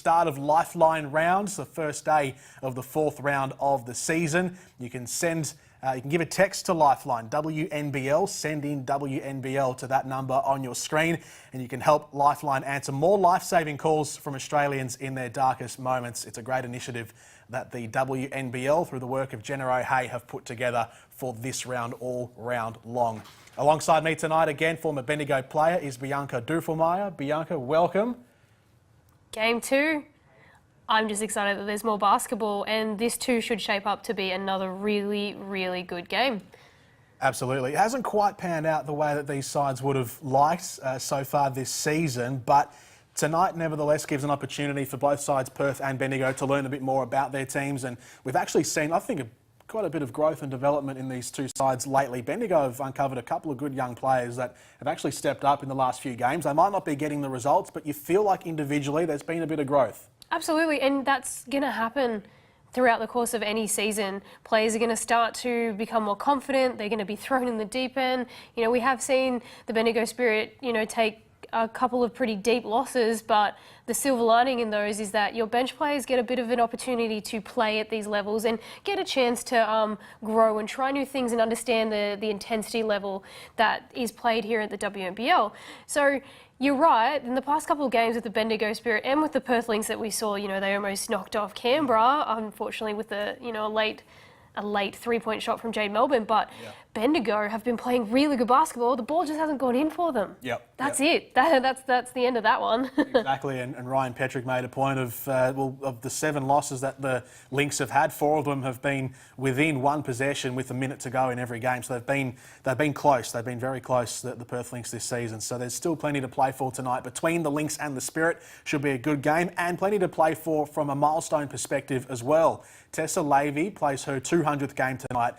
Start of Lifeline rounds, the first day of the 4th round of the season. You can give a text to Lifeline, WNBL, send in WNBL to that number on your screen, and you can help Lifeline answer more life-saving calls from Australians in their darkest moments. It's a great initiative that the WNBL, through the work of Jenna O'Hay, have put together for this round all round long. Alongside me tonight again, former Bendigo player, is Bianca Duffelmeyer. Bianca, welcome. Game 2. I'm just excited that there's more basketball, and this too should shape up to be another really, really good game. Absolutely. It hasn't quite panned out the way that these sides would have liked so far this season, but tonight nevertheless gives an opportunity for both sides, Perth and Bendigo, to learn a bit more about their teams. And we've actually seen, I think, quite a bit of growth and development in these two sides lately. Bendigo have uncovered a couple of good young players that have actually stepped up in the last few games. They might not be getting the results, but you feel like individually there's been a bit of growth. Absolutely, and that's going to happen throughout the course of any season. Players are going to start to become more confident. They're going to be thrown in the deep end. You know, we have seen the Bendigo Spirit, take a couple of pretty deep losses, but the silver lining in those is that your bench players get a bit of an opportunity to play at these levels and get a chance to grow and try new things and understand the intensity level that is played here at the WNBL. So you're right, in the past couple of games with the Bendigo Spirit and with the Perth Lynx that we saw, they almost knocked off Canberra, unfortunately with a late three-point shot from Jade Melbourne, but Bendigo have been playing really good basketball. The ball just hasn't gone in for them. That's it. That's the end of that one. Exactly, and Ryan Petrick made a point of the 7 losses that the Lynx have had, 4 of them have been within 1 possession with a minute to go in every game. So they've been close. They've been very close, the Perth Lynx, this season. So there's still plenty to play for tonight between the Lynx and the Spirit. Should be a good game, and plenty to play for from a milestone perspective as well. Tessa Lavey plays her 200th game tonight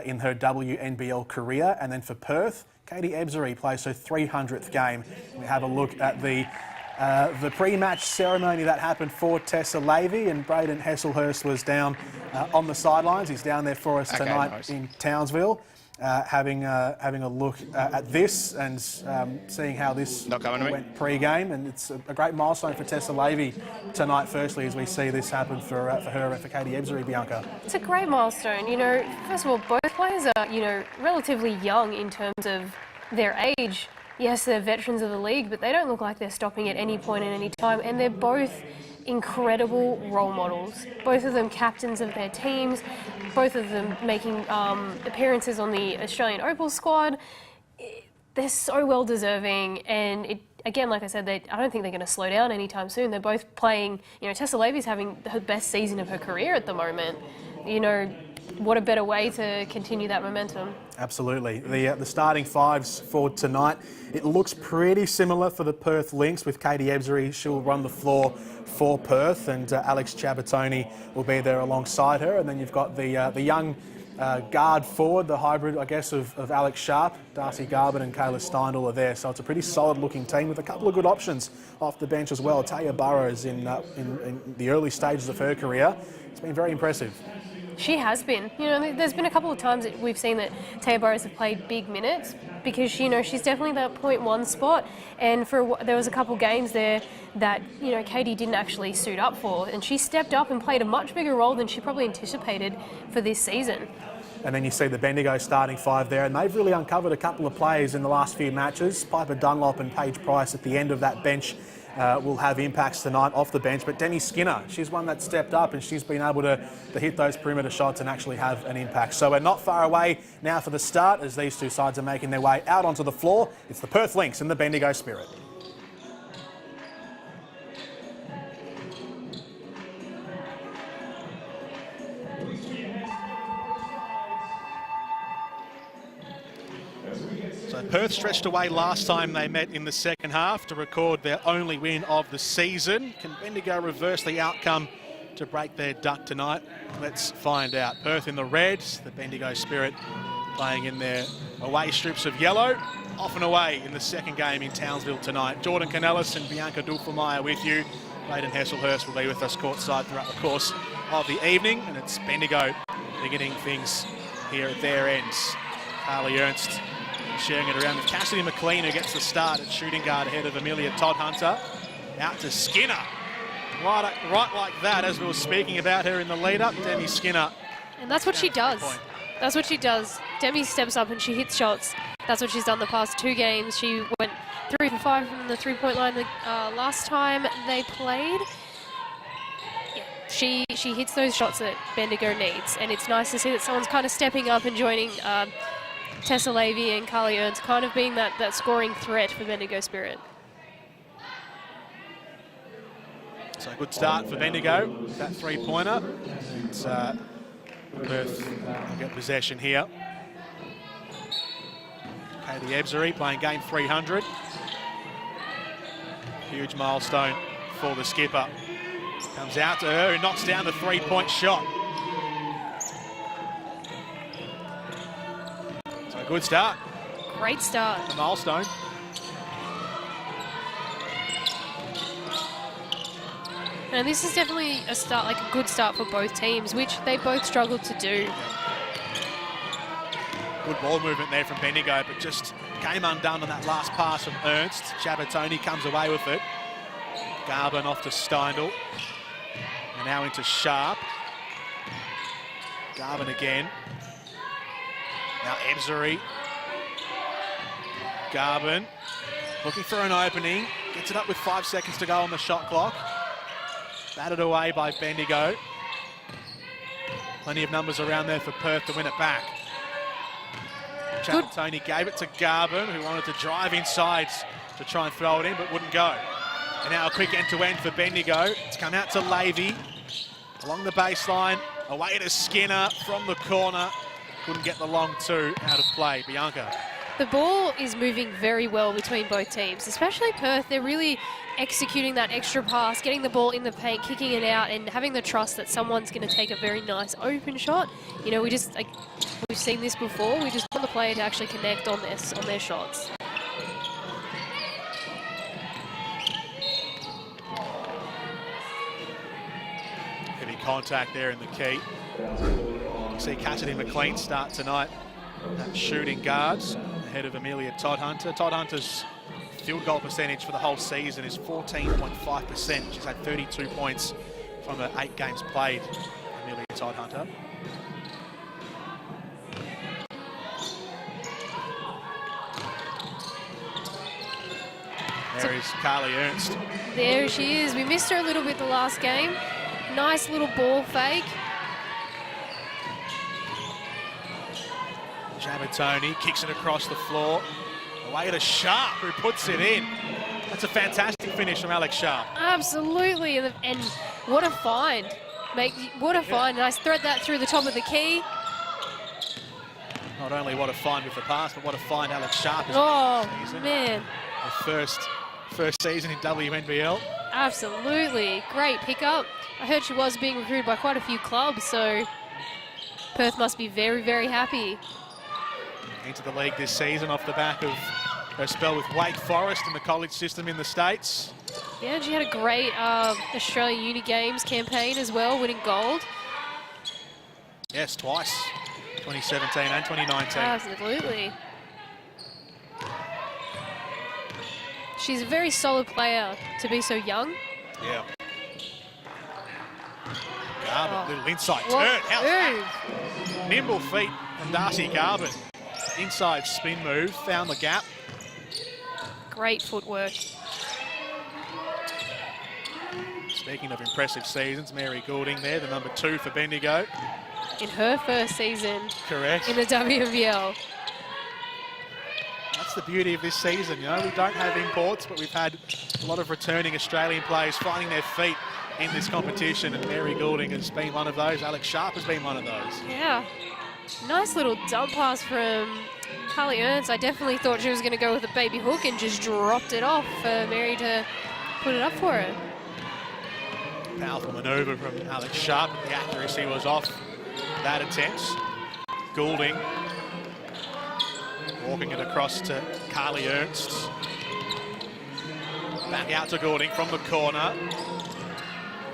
in her WNBL career, and then for Perth, Katie Ebzery plays her 300th game. We have a look at the pre-match ceremony that happened for Tessa Lavey, and Braden Hesselhurst was down on the sidelines. He's down there for us tonight in Townsville, having a look at this and seeing how this went pre-game. And it's a great milestone for Tessa Lavey tonight, firstly, as we see this happen for her and for Katie Ebzery, Bianca. It's a great milestone. First of all, both players are, relatively young in terms of their age. Yes, they're veterans of the league, but they don't look like they're stopping at any point at any time, and they're both incredible role models. Both of them captains of their teams, both of them making appearances on the Australian Opal squad. They're so well deserving, and again, like I said, I don't think they're going to slow down anytime soon. They're both playing, Tessa Lavey's having her best season of her career at the moment. What a better way to continue that momentum. Absolutely. The starting 5s for tonight, it looks pretty similar for the Perth Lynx, with Katie Ebzery. She'll run the floor for Perth, and Alex Chabatoni will be there alongside her. And then you've got the young guard forward, the hybrid, I guess, of Alex Sharp, Darcy Garbutt and Kayla Steindl are there. So it's a pretty solid looking team with a couple of good options off the bench as well. Taya Burrows in the early stages of her career, it's been very impressive. She has been. There's been a couple of times that we've seen that Taya Burrows have played big minutes because, she's definitely that .1 spot. And there was a couple of games there that, Katie didn't actually suit up for. And she stepped up and played a much bigger role than she probably anticipated for this season. And then you see the Bendigo starting 5 there, and they've really uncovered a couple of players in the last few matches. Piper Dunlop and Paige Price at the end of that bench will have impacts tonight off the bench. But Denny Skinner, she's one that stepped up, and she's been able to hit those perimeter shots and actually have an impact. So we're not far away now for the start as these two sides are making their way out onto the floor. It's the Perth Lynx and the Bendigo Spirit. So Perth stretched away last time they met in the second half to record their only win of the season. Can Bendigo reverse the outcome to break their duck tonight? Let's find out. Perth in the red, the Bendigo Spirit playing in their away strips of yellow. Off and away in the second game in Townsville tonight. Jordan Canellis and Bianca Duffelmeyer with you. Braden Hesselhurst will be with us courtside throughout the course of the evening, and it's Bendigo beginning things here at their ends. Carly Ernst sharing it around with Cassidy McLean, who gets the start at shooting guard ahead of Amelia Todd-Hunter. Out to Skinner. Right like that, as we were speaking about her in the lead-up, Demi Skinner. And that's what she does. That's what she does. Demi steps up and she hits shots. That's what she's done the past 2 games. She went 3 for 5 from the three-point line last time they played. Yeah, she hits those shots that Bendigo needs, and it's nice to see that someone's kind of stepping up and joining Tessa Levy and Carly Ernst, kind of being that scoring threat for Bendigo Spirit. So a good start for Bendigo, that 3-pointer. It's Perth will get possession here. Katie Ebzery playing game 300. Huge milestone for the skipper. Comes out to her, who knocks down the 3-point shot. So a good start. Great start. A milestone. And this is definitely a start, like a good start for both teams, which they both struggled to do. Good ball movement there from Bendigo, but just came undone on that last pass from Ernst. Chabatoni comes away with it. Garvin off to Steindl. And now into Sharp. Garvin again. Now Ebzery. Garvin looking for an opening. Gets it up with 5 seconds to go on the shot clock. Batted away by Bendigo. Plenty of numbers around there for Perth to win it back. Chabatoni gave it to Garvin, who wanted to drive inside to try and throw it in, but wouldn't go. And now a quick end-to-end for Bendigo. It's come out to Levy. Along the baseline, away to Skinner from the corner. Couldn't get the long 2 out of play. Bianca. The ball is moving very well between both teams, especially Perth. They're really executing that extra pass, getting the ball in the paint, kicking it out, and having the trust that someone's going to take a very nice open shot. You know, we've seen this before. We just want the player to actually connect on their shots. Heavy contact there in the key. You see Cassidy McLean start tonight at shooting guards ahead of Amelia Todd-Hunter. Todd-Hunter's field goal percentage for the whole season is 14.5%. She's had 32 points from her 8 games played, Amelia Todd-Hunter. There is Carly Ernst. There she is. We missed her a little bit the last game. Nice little ball fake. Chabatoni kicks it across the floor. Away to Sharp, who puts it in. That's a fantastic finish from Alex Sharp. Absolutely, and what a find. What a find. Nice thread that through the top of the key. Not only what a find with the pass, but what a find Alex Sharp is. Oh, man. Her first season in WNBL. Absolutely. Great pickup. I heard she was being recruited by quite a few clubs, so Perth must be very, very happy. Into the league this season off the back of her spell with Wake Forest in the college system in the States. Yeah, she had a great Australian Uni Games campaign as well, winning gold. Yes, twice, 2017 and 2019. Absolutely. She's a very solid player to be so young. Yeah. Garvin, little inside turn. How's that? Nimble feet from Darcy Garvin. Inside spin move, found the gap. Great footwork. Speaking of impressive seasons, Mary Goulding there, the number 2 for Bendigo. In her first season. Correct. In the WNBL. That's the beauty of this season, you know. We don't have imports, but we've had a lot of returning Australian players finding their feet in this competition, and Mary Goulding has been one of those. Alex Sharp has been one of those. Yeah. Nice little dump pass from Carly Ernst. I definitely thought she was going to go with a baby hook and just dropped it off for Mary to put it up for her. Powerful manoeuvre from Alex Sharp. The accuracy was off that attempt. Goulding walking it across to Carly Ernst. Back out to Goulding from the corner.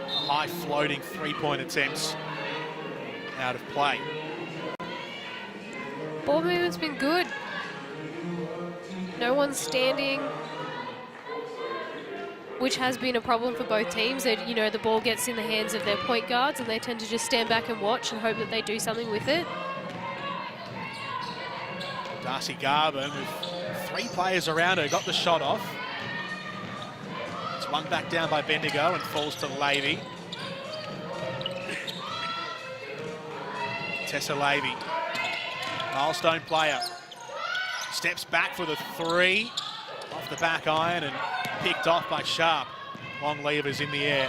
High floating 3-point attempts out of play. Ball movement's been good. No one's standing. which has been a problem for both teams. That, you know, the ball gets in the hands of their point guards and they tend to just stand back and watch and hope that they do something with it. Darcy Garvin, with 3 players around her, got the shot off. It's one back down by Bendigo and falls to Levy. Tessa Levy, milestone player, steps back for the 3, off the back iron and picked off by Sharp. Long levers in the air.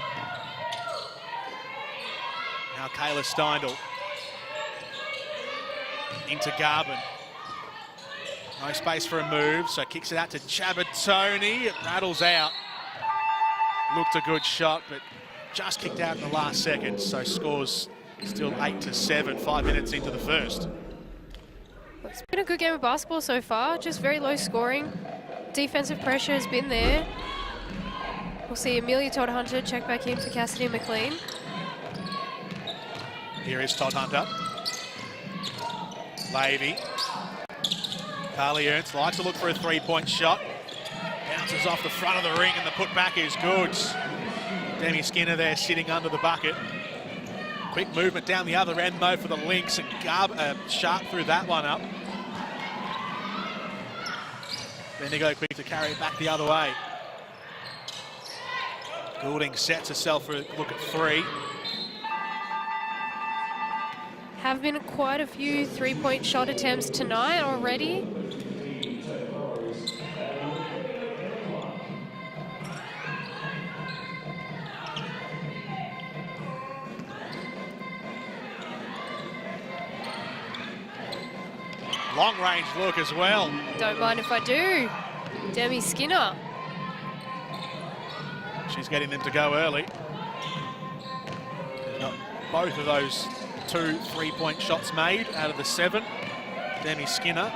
Now Kayla Steindl into Garvin. No space for a move, so kicks it out to Chabatoni. It rattles out. Looked a good shot, but just kicked out in the last second, so scores still 8-7, 5 minutes into the first. It's been a good game of basketball so far, just very low scoring. Defensive pressure has been there. We'll see Amelia Todd-Hunter check back in for Cassidy McLean. Here is Todd-Hunter. Levy. Carly Ernst likes to look for a 3-point shot. Bounces off the front of the ring and the putback is good. Demi Skinner there sitting under the bucket. Quick movement down the other end though for the Lynx, and Sharp threw that one up. Bendigo quick to carry it back the other way. Goulding sets herself for a look at 3. Have been quite a few 3-point shot attempts tonight already. Long range look as well. Don't mind if I do. Demi Skinner. She's getting them to go early. Got both of those 2 3-point shots made out of the 7. Demi Skinner.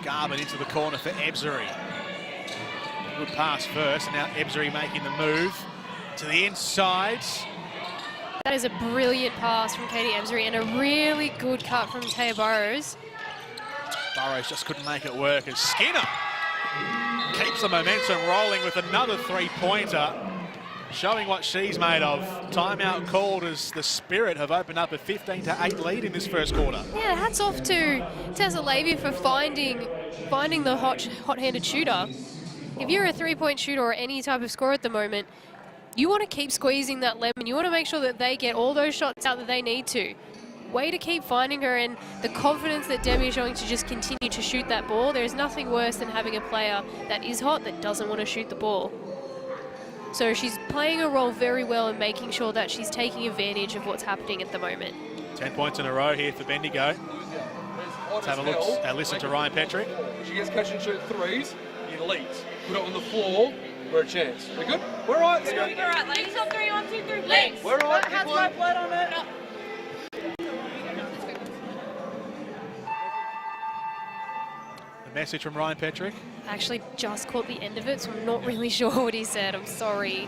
Garvin into the corner for Ebzery. Good pass first, and now Ebzery making the move to the inside. That is a brilliant pass from Katie Ebzery and a really good cut from Taya Burrows. Burrows just couldn't make it work as Skinner keeps the momentum rolling with another 3-pointer, showing what she's made of. Timeout called as the Spirit have opened up a 15-8 lead in this first quarter. Yeah, hats off to Tessa Levy for finding the hot-handed shooter. If you're a 3-point shooter or any type of scorer at the moment, you want to keep squeezing that lemon. You want to make sure that they get all those shots out that they need to. Way to keep finding her, and the confidence that Demi is showing to just continue to shoot that ball. There's nothing worse than having a player that is hot that doesn't want to shoot the ball. So she's playing a role very well and making sure that she's taking advantage of what's happening at the moment. 10 points in a row here for Bendigo. Let's have a look, listen to Ryan Petrick. She gets catch and shoot 3s, it leads. Put it on the floor, we're a chance. We good? We're right. Let's go. We're right, Lynx on 3, 1, 2, 3, Lynx. We're right. That has no blood on it. The message from Ryan Petrick. I actually just caught the end of it, so I'm not really sure what he said. I'm sorry.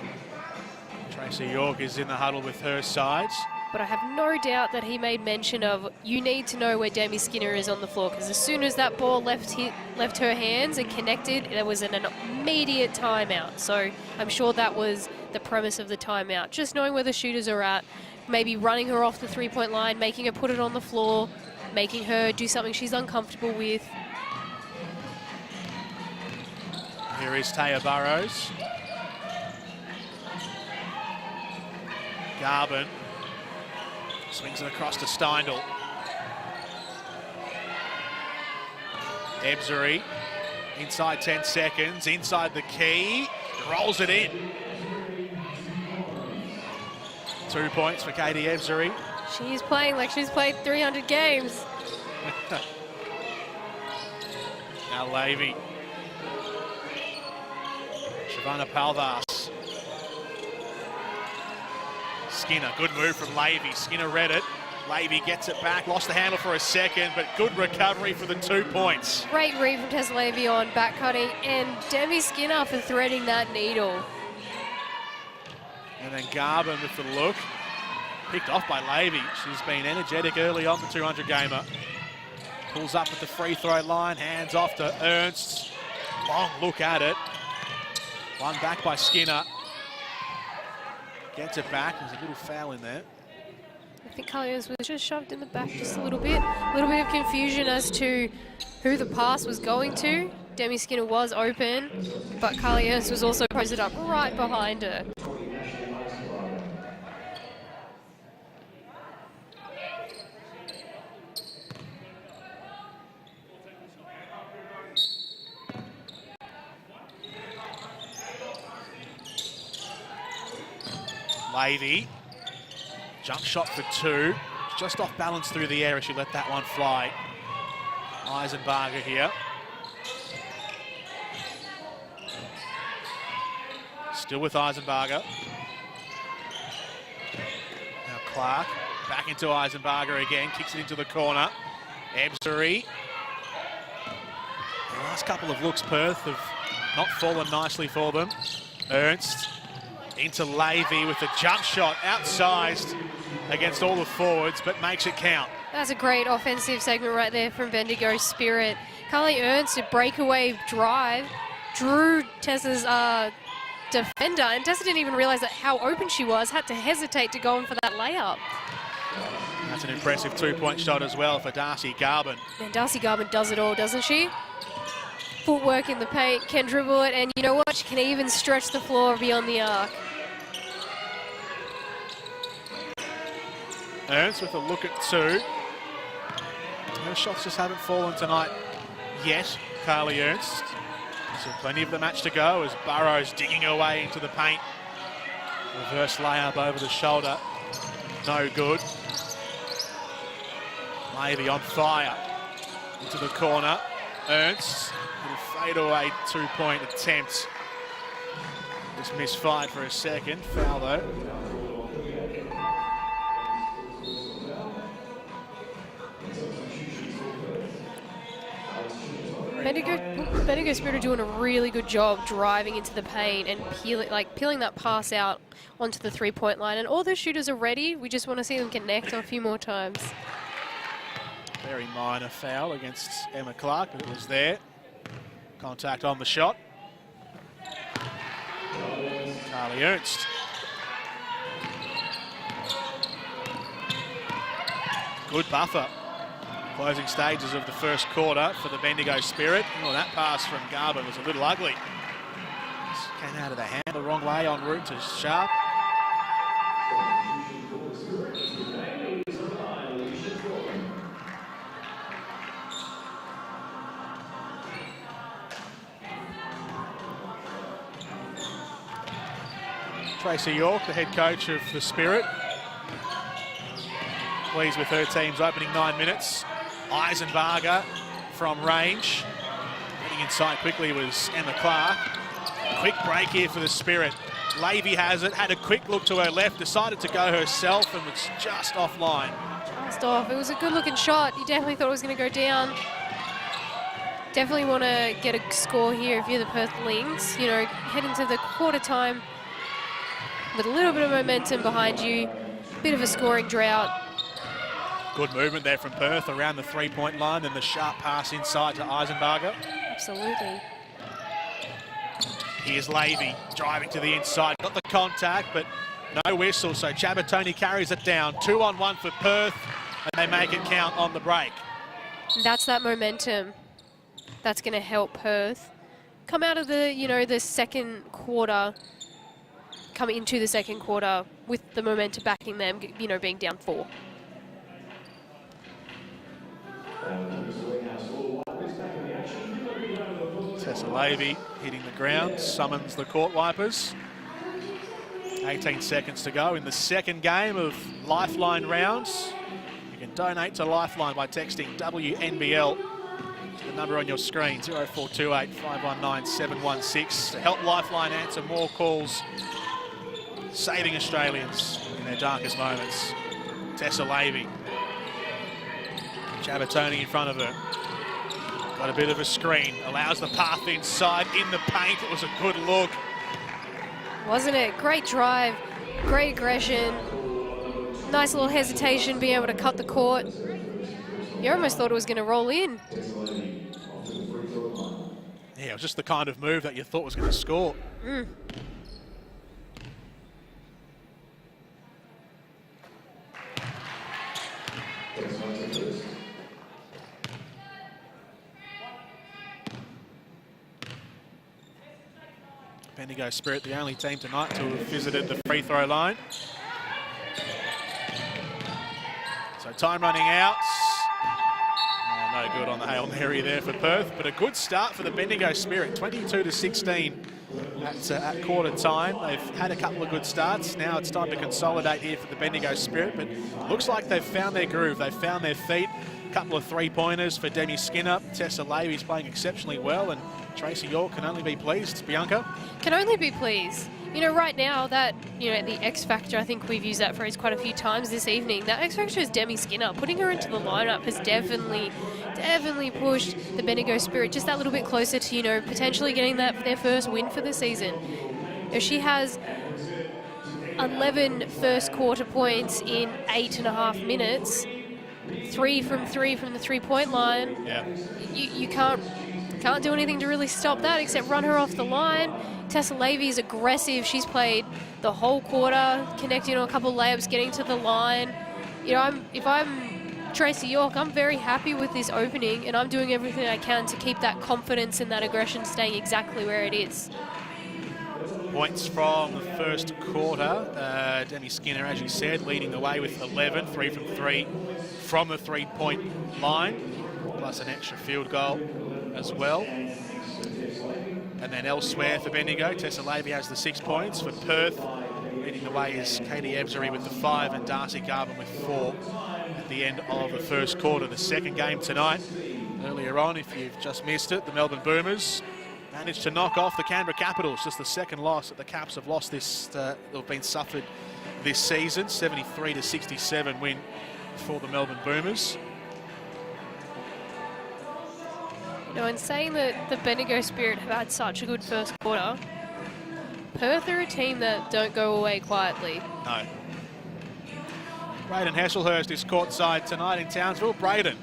Tracy York is in the huddle with her sides. But I have no doubt that he made mention of, you need to know where Demi Skinner is on the floor, because as soon as that ball left her hands and connected, there was an immediate timeout. So I'm sure that was the premise of the timeout. Just knowing where the shooters are at, maybe running her off the 3-point line, making her put it on the floor, making her do something she's uncomfortable with. Here is Taya Burrows. Garvin swings it across to Steindl. Ebzery, inside 10 seconds, inside the key, rolls it in. 2 points for Katie Ebzery. She's playing like she's played 300 games. Now Levy. Shavana Palvas. Skinner, good move from Levy. Skinner read it. Levy gets it back, lost the handle for a second, but good recovery for the 2 points. Great read from Tessa Levy on back cutting, and Demi Skinner for threading that needle. And then Garvin with the look. Picked off by Levy. She's been energetic early on, the 200 gamer. Pulls up at the free throw line, hands off to Ernst. Long look at it. One back by Skinner. Gets it back. There's a little foul in there. I think Carly Ernst was just shoved in the back just a little bit. A little bit of confusion as to who the pass was going to. Demi Skinner was open, but Carly Ernst was also posted up right behind her. Lady, jump shot for two. Just off balance through the air as she let that one fly. Eisenbarger here. Still with Eisenbarger. Now Clark, back into Eisenbarger again, kicks it into the corner. Ebzery. The last couple of looks, Perth, have not fallen nicely for them. Ernst into Levy with a jump shot, outsized against all the forwards, but makes it count. That's a great offensive segment right there from Bendigo Spirit. Carly Ernst, a breakaway drive, drew Tessa's defender, and Tessa didn't even realise that how open she was, had to hesitate to go in for that layup. That's an impressive two-point shot as well for Darcy Garvin. And Darcy Garvin does it all, doesn't she? Footwork in the paint, can dribble it, and you know what? She can even stretch the floor beyond the arc. Ernst with a look at two. Her shots just haven't fallen tonight yet, Carly Ernst. So plenty of the match to go as Burrows digging her way into the paint. Reverse layup over the shoulder. No good. Levy on fire. Into the corner. Ernst with a fadeaway two-point attempt. Just misfired for a second. Foul though. Bendigo Spirit are doing a really good job driving into the paint and peeling that pass out onto the three-point line. And all the shooters are ready. We just want to see them connect a few more times. Very minor foul against Emma Clark, but it was there. Contact on the shot. Carly Ernst. Good buffer. Closing stages of the first quarter for the Bendigo Spirit. Oh, that pass from Garvin was a little ugly. Just came out of the hand the wrong way en route to Sharp. Tracy York, the head coach of the Spirit. Pleased with her team's opening 9 minutes. Eisenbarger from range. Getting inside quickly was Emma Clark. Quick break here for the Spirit. Levy has it, had a quick look to her left, decided to go herself and was just offline. Just off. It was a good looking shot. You definitely thought it was going to go down. Definitely want to get a score here if you're the Perth Lynx. You know, head into the quarter time with a little bit of momentum behind you. Bit of a scoring drought. Good movement there from Perth around the three-point line, and the sharp pass inside to Eisenbarger. Absolutely. Here's Levy driving to the inside. Got the contact, but no whistle, so Chabatoni carries it down. 2-on-1 for Perth, and they make it count on the break. That's that momentum that's going to help Perth come out of the, you know, the second quarter, come into the second quarter with the momentum backing them, you know, being down 4. Tessa Levy hitting the ground, summons the court wipers. 18 seconds to go in the second game of Lifeline rounds. You can donate to Lifeline by texting WNBL to the number on your screen, 0428 519 716, to help Lifeline answer more calls, saving Australians in their darkest moments. Tessa Levy. Chabatoni in front of her. Got a bit of a screen. Allows the path inside in the paint. It was a good look. Wasn't it? Great drive, great aggression. Nice little hesitation, being able to cut the court. You almost thought it was going to roll in. Yeah, it was just the kind of move that you thought was going to score. Bendigo Spirit, the only team tonight to have visited the free throw line. So time running out. No good on the Hail Mary there for Perth, but a good start for the Bendigo Spirit, 22-16 at quarter time. They've had a couple of good starts. Now it's time to consolidate here for the Bendigo Spirit, but looks like they've found their groove. They've found their feet. A couple of three-pointers for Demi Skinner. Tessa Lavy's playing exceptionally well, and Tracy York can only be pleased. Bianca? Can only be pleased. You know, right now, that, you know, the X factor, I think we've used that phrase quite a few times this evening. That X factor is Demi Skinner. Putting her into the lineup has definitely pushed the Bendigo Spirit just that little bit closer to, you know, potentially getting their first win for the season. She has 11 first quarter points in 8.5 minutes. 3 from the three-point line. Yeah. You can't do anything to really stop that except run her off the line. Tessa Lavey is aggressive. She's played the whole quarter, connecting on a couple of layups, getting to the line. You know, if I'm Tracy York, I'm very happy with this opening, and I'm doing everything I can to keep that confidence and that aggression staying exactly where it is. Points from the first quarter. Demi Skinner, as you said, leading the way with 11, 3 from 3 from the three-point line, plus an extra field goal as well. And then elsewhere for Bendigo, Tessa Lavey has the 6 points. For Perth, leading the way is Katie Ebzery with the 5 and Darcy Garvin with 4 at the end of the first quarter. The second game tonight. Earlier on, if you've just missed it, the Melbourne Boomers managed to knock off the Canberra Capitals. Just the second loss that the Caps have lost have been suffered this season. 73-67 win for the Melbourne Boomers. You know, in saying that the Bendigo Spirit have had such a good first quarter, Perth are a team that don't go away quietly. No. Braden Hesselhurst is courtside tonight in Townsville. Braden.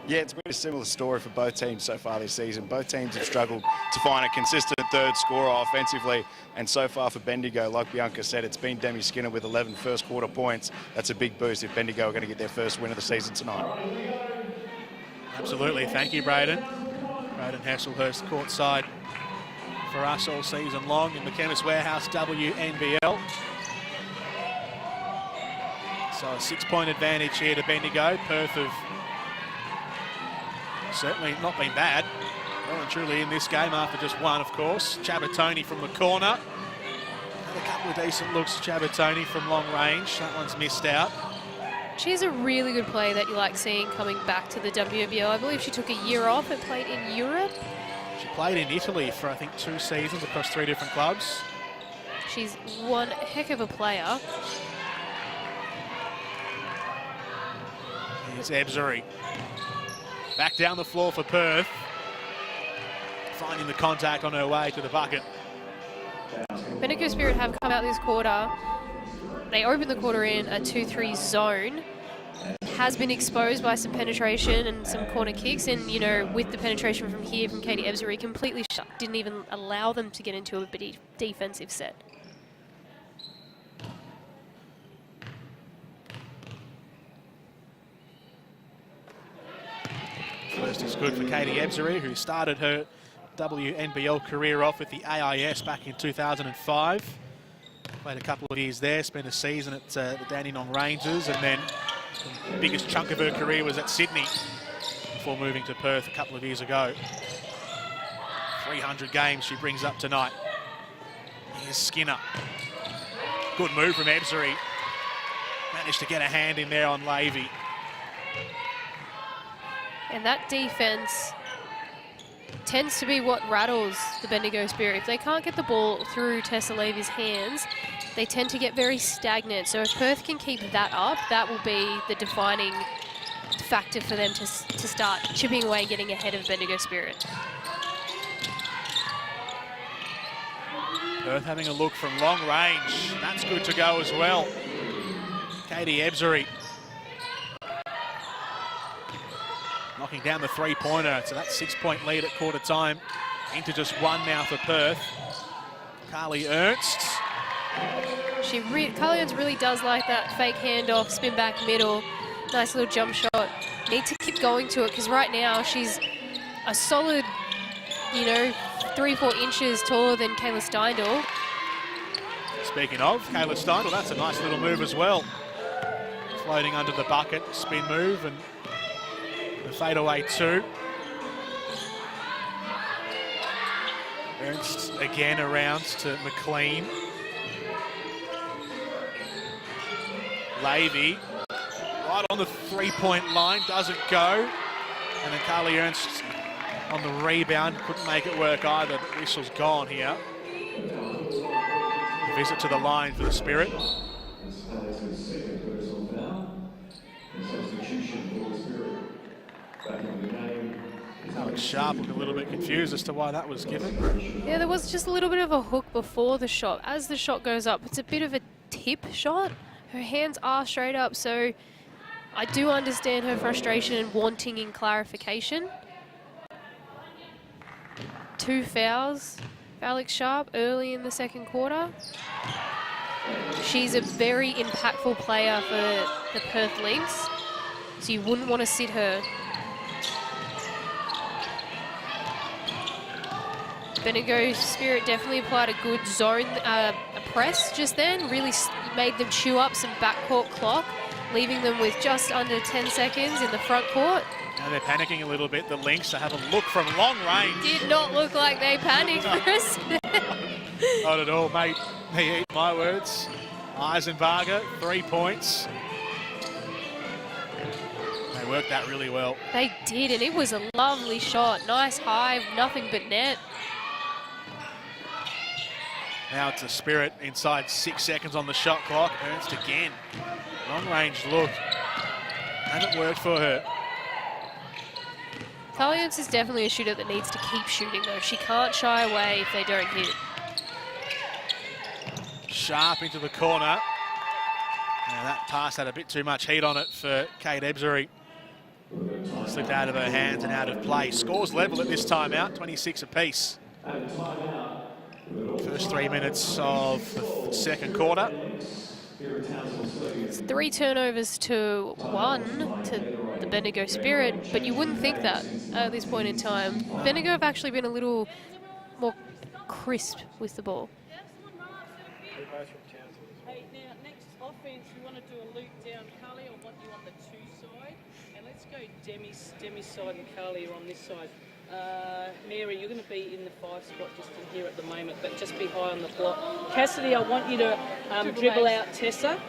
Yeah, it's been a similar story for both teams so far this season. Both teams have struggled to find a consistent third scorer offensively, and so far for Bendigo, like Bianca said, it's been Demi Skinner with 11 first quarter points. That's a big boost if Bendigo are going to get their first win of the season tonight. Absolutely, thank you, Braden. Braden Hesselhurst courtside for us all season long in the Chemist Warehouse WNBL. So a 6-point advantage here to Bendigo. Perth have certainly not been bad. Well and truly in this game after just one, of course. Chabatoni from the corner. Had a couple of decent looks, Chabatoni from long range. That one's missed out. She's a really good player that you like seeing coming back to the WNBL. I believe she took a year off and played in Europe. She played in Italy for, I think, 2 seasons across 3 different clubs. She's one heck of a player. Here's Ebzery. Back down the floor for Perth. Finding the contact on her way to the bucket. Bendigo Spirit have come out this quarter. They opened the quarter in a 2-3 zone. Has been exposed by some penetration and some corner kicks, and you know, with the penetration from here from Katie Ebzery, completely shut. Didn't even allow them to get into a defensive set. First is good for Katie Ebzery, who started her WNBL career off with the AIS back in 2005. Played a couple of years there, spent a season at the Dandenong Rangers, and then the biggest chunk of her career was at Sydney before moving to Perth a couple of years ago. 300 games she brings up tonight. Here's Skinner. Good move from Ebzery. Managed to get a hand in there on Lavey. And that defense tends to be what rattles the Bendigo Spirit. If they can't get the ball through Tessa Lavey's hands, they tend to get very stagnant. So if Perth can keep that up, that will be the defining factor for them to start chipping away and getting ahead of Bendigo Spirit. Perth having a look from long range. That's good to go as well. Katie Ebzery. Knocking down the three-pointer. So that 6-point lead at quarter time into just one now for Perth. Carly Ernst. Carly Ernst really does like that fake handoff, spin back middle, nice little jump shot. Need to keep going to it because right now she's a solid, 3-4 inches taller than Kayla Steindl. Speaking of Kayla Steindl, that's a nice little move as well. Floating under the bucket, spin move, and the fadeaway two. Ernst again around to McLean. Levy, right on the three-point line, doesn't go. And then Carly Ernst on the rebound, couldn't make it work either. The whistle's gone here. A visit to the line for the Spirit. Alex Sharp looked a little bit confused as to why that was given. Yeah, there was just a little bit of a hook before the shot. As the shot goes up, it's a bit of a tip shot. Her hands are straight up, so I do understand her frustration and wanting in clarification. 2 fouls for Alex Sharp early in the second quarter. She's a very impactful player for the Perth Lynx, so you wouldn't want to sit her. Bendigo Spirit definitely applied a good zone a press just then, really made them chew up some backcourt clock, leaving them with just under 10 seconds in the front court. Now they're panicking a little bit, the Lynx, to have a look from long range. Did not look like they panicked for a second. Not at all, mate. They eat my words. Eisenbarger, 3 points. They worked that really well. They did, and it was a lovely shot. Nice high, nothing but net. Now it's a Spirit inside 6 seconds on the shot clock. Ernst again. Long range look. Hasn't worked for her. Carly Ernst is definitely a shooter that needs to keep shooting, though. She can't shy away if they don't hit. Sharp into the corner. Now that pass had a bit too much heat on it for Kate Ebzery. Slipped out of her hands and out of play. Scores level at this timeout, 26 apiece. First 3 minutes of the second quarter. It's 3 turnovers to 1 to the Bendigo Spirit, but you wouldn't think that at this point in time. Bendigo have actually been a little more crisp with the ball. Hey, now, next offense, we want to do a loop down. Carly, I want you on the 2 side. And let's go Demi's side and Carly are on this side. Mary, you're going to be in the 5 spot just in here at the moment, but just be high on the block. Cassidy, I want you to dribble out Tessa.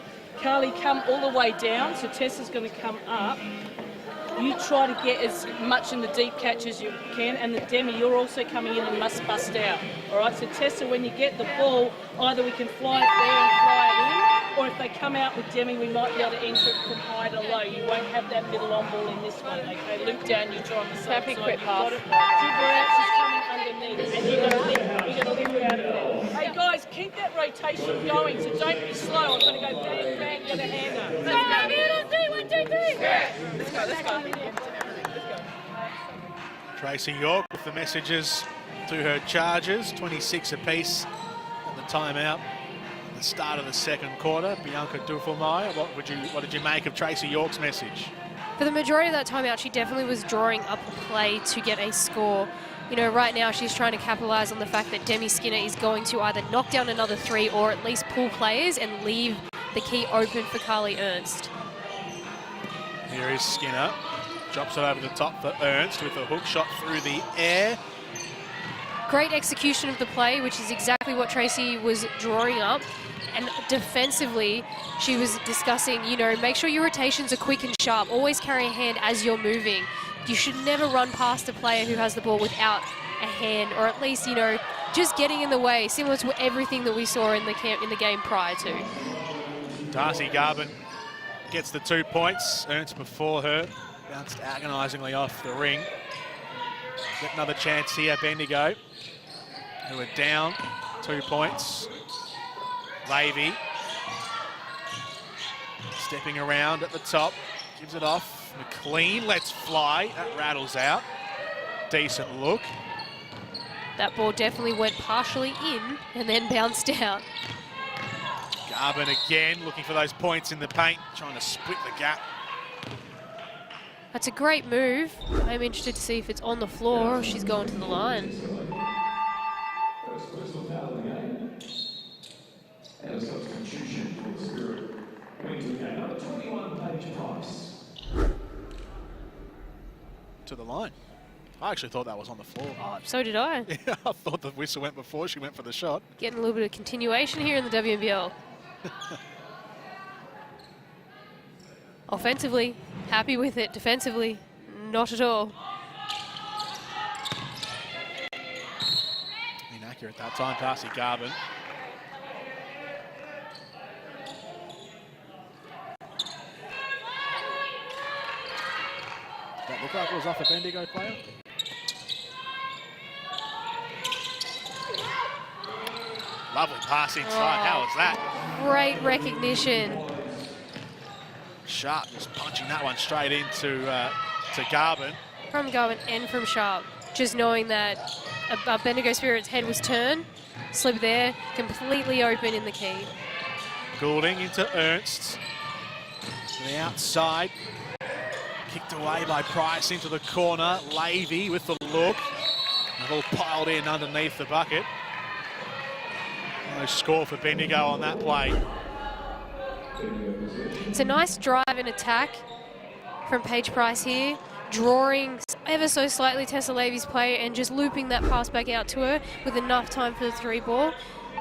Carly, come all the way down, so Tessa's going to come up. You try to get as much in the deep catch as you can, and the Demi, you're also coming in and must bust out. All right, so Tessa, when you get the ball, either we can fly it there and fly it in, or if they come out with Demi, we might be able to enter it from high to low. You won't have that middle on ball in this one, okay? Loop down, you try on the side. Happy quick pass. Dribble out, she's coming underneath, and you're going to lift out of there. Hey guys, keep that rotation going, so don't be slow. I'm going to go bang, bang, get a hand up. Let's go. 1, 2, 3. Let's go. Tracy York with the messages to her charges, 26 apiece at the timeout. At the start of the second quarter, Bianca Duffelmeyer, what did you make of Tracy York's message? For the majority of that timeout, she definitely was drawing up a play to get a score. You know, right now she's trying to capitalise on the fact that Demi Skinner is going to either knock down another 3 or at least pull players and leave the key open for Carly Ernst. Here is Skinner. Drops it over the top for Ernst with a hook shot through the air. Great execution of the play, which is exactly what Tracy was drawing up. And defensively, she was discussing, make sure your rotations are quick and sharp. Always carry a hand as you're moving. You should never run past a player who has the ball without a hand, or at least, just getting in the way, similar to everything that we saw in the game prior to. Darcy Garvin gets the 2 points. Ernst before her. Bounced agonisingly off the ring. Get another chance here, Bendigo, who are down 2 points. Levy stepping around at the top, gives it off. McLean lets fly, that rattles out. Decent look. That ball definitely went partially in and then bounced out. Garvin again looking for those points in the paint, trying to split the gap. That's a great move. I'm interested to see if it's on the floor or she's going to the line. To the line. I actually thought that was on the floor. Oh, so did I. Yeah, I thought the whistle went before she went for the shot. Getting a little bit of continuation here in the WNBL. Offensively, happy with it. Defensively, not at all. Inaccurate that time, passing Garvin. That look like it was off a Bendigo player? Lovely pass inside. How was that? Great recognition. Sharp just punching that one straight into to Garvin. From Garvin and from Sharp. Just knowing that a Bendigo Spirit's head was turned. Slip there, completely open in the key. Goulding into Ernst. To the outside. Kicked away by Price into the corner. Levy with the look. And all piled in underneath the bucket. No score for Bendigo on that play. It's a nice drive and attack from Paige Price here. Drawing ever so slightly Tessa Levy's play and just looping that pass back out to her with enough time for the 3 ball.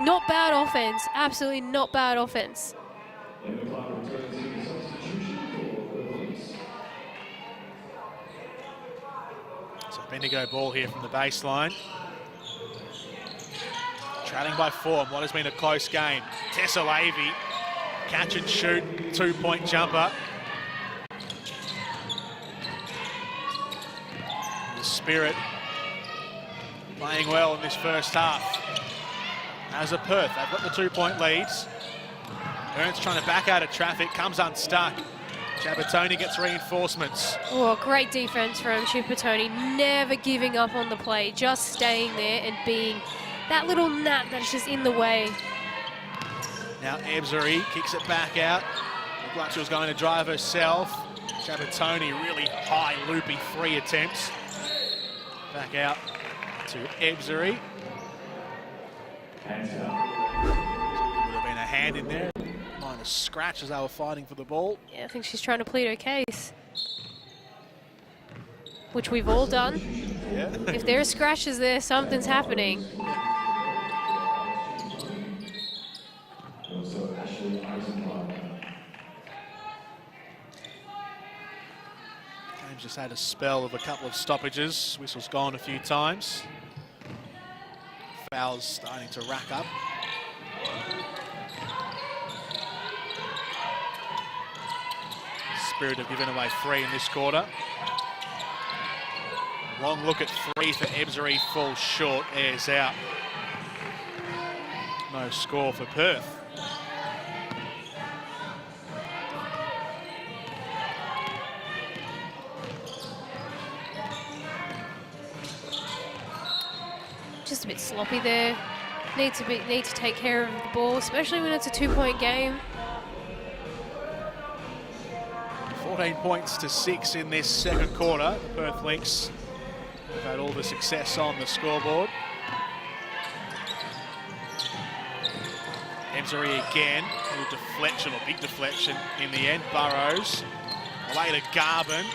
Not bad offense. Absolutely not bad offense. So Bendigo ball here from the baseline. Trailing by 4 in what has been a close game. Tessa Levy, catch and shoot, 2-point jumper. The Spirit playing well in this first half. As a Perth, they've got the 2-point leads. Ernst trying to back out of traffic, comes unstuck. Chabatoni gets reinforcements. Oh, great defense from Chabatoni, never giving up on the play, just staying there and being that little gnat that's just in the way. Now Ebzery kicks it back out. Looked like she was going to drive herself. Chabatoni really high, loopy 3 attempts. Back out to Ebzery. Would have been a hand in there. Minor scratch as they were fighting for the ball. Yeah, I think she's trying to plead her case. Which we've all done. Yeah. If there are scratches there, something's happening. Game's just had a spell of a couple of stoppages. Whistle's gone a few times. Fouls starting to rack up. Spirit have given away 3 in this quarter. Long look at 3 for Ebzery, falls short, airs out. No score for Perth. Just a bit sloppy there. Need to take care of the ball, especially when it's a 2-point game. 14 points to 6 in this second quarter. The Perth Lynx have had all the success on the scoreboard. Ebzery again, a little deflection, or big deflection in the end. Burrows away to Garvin.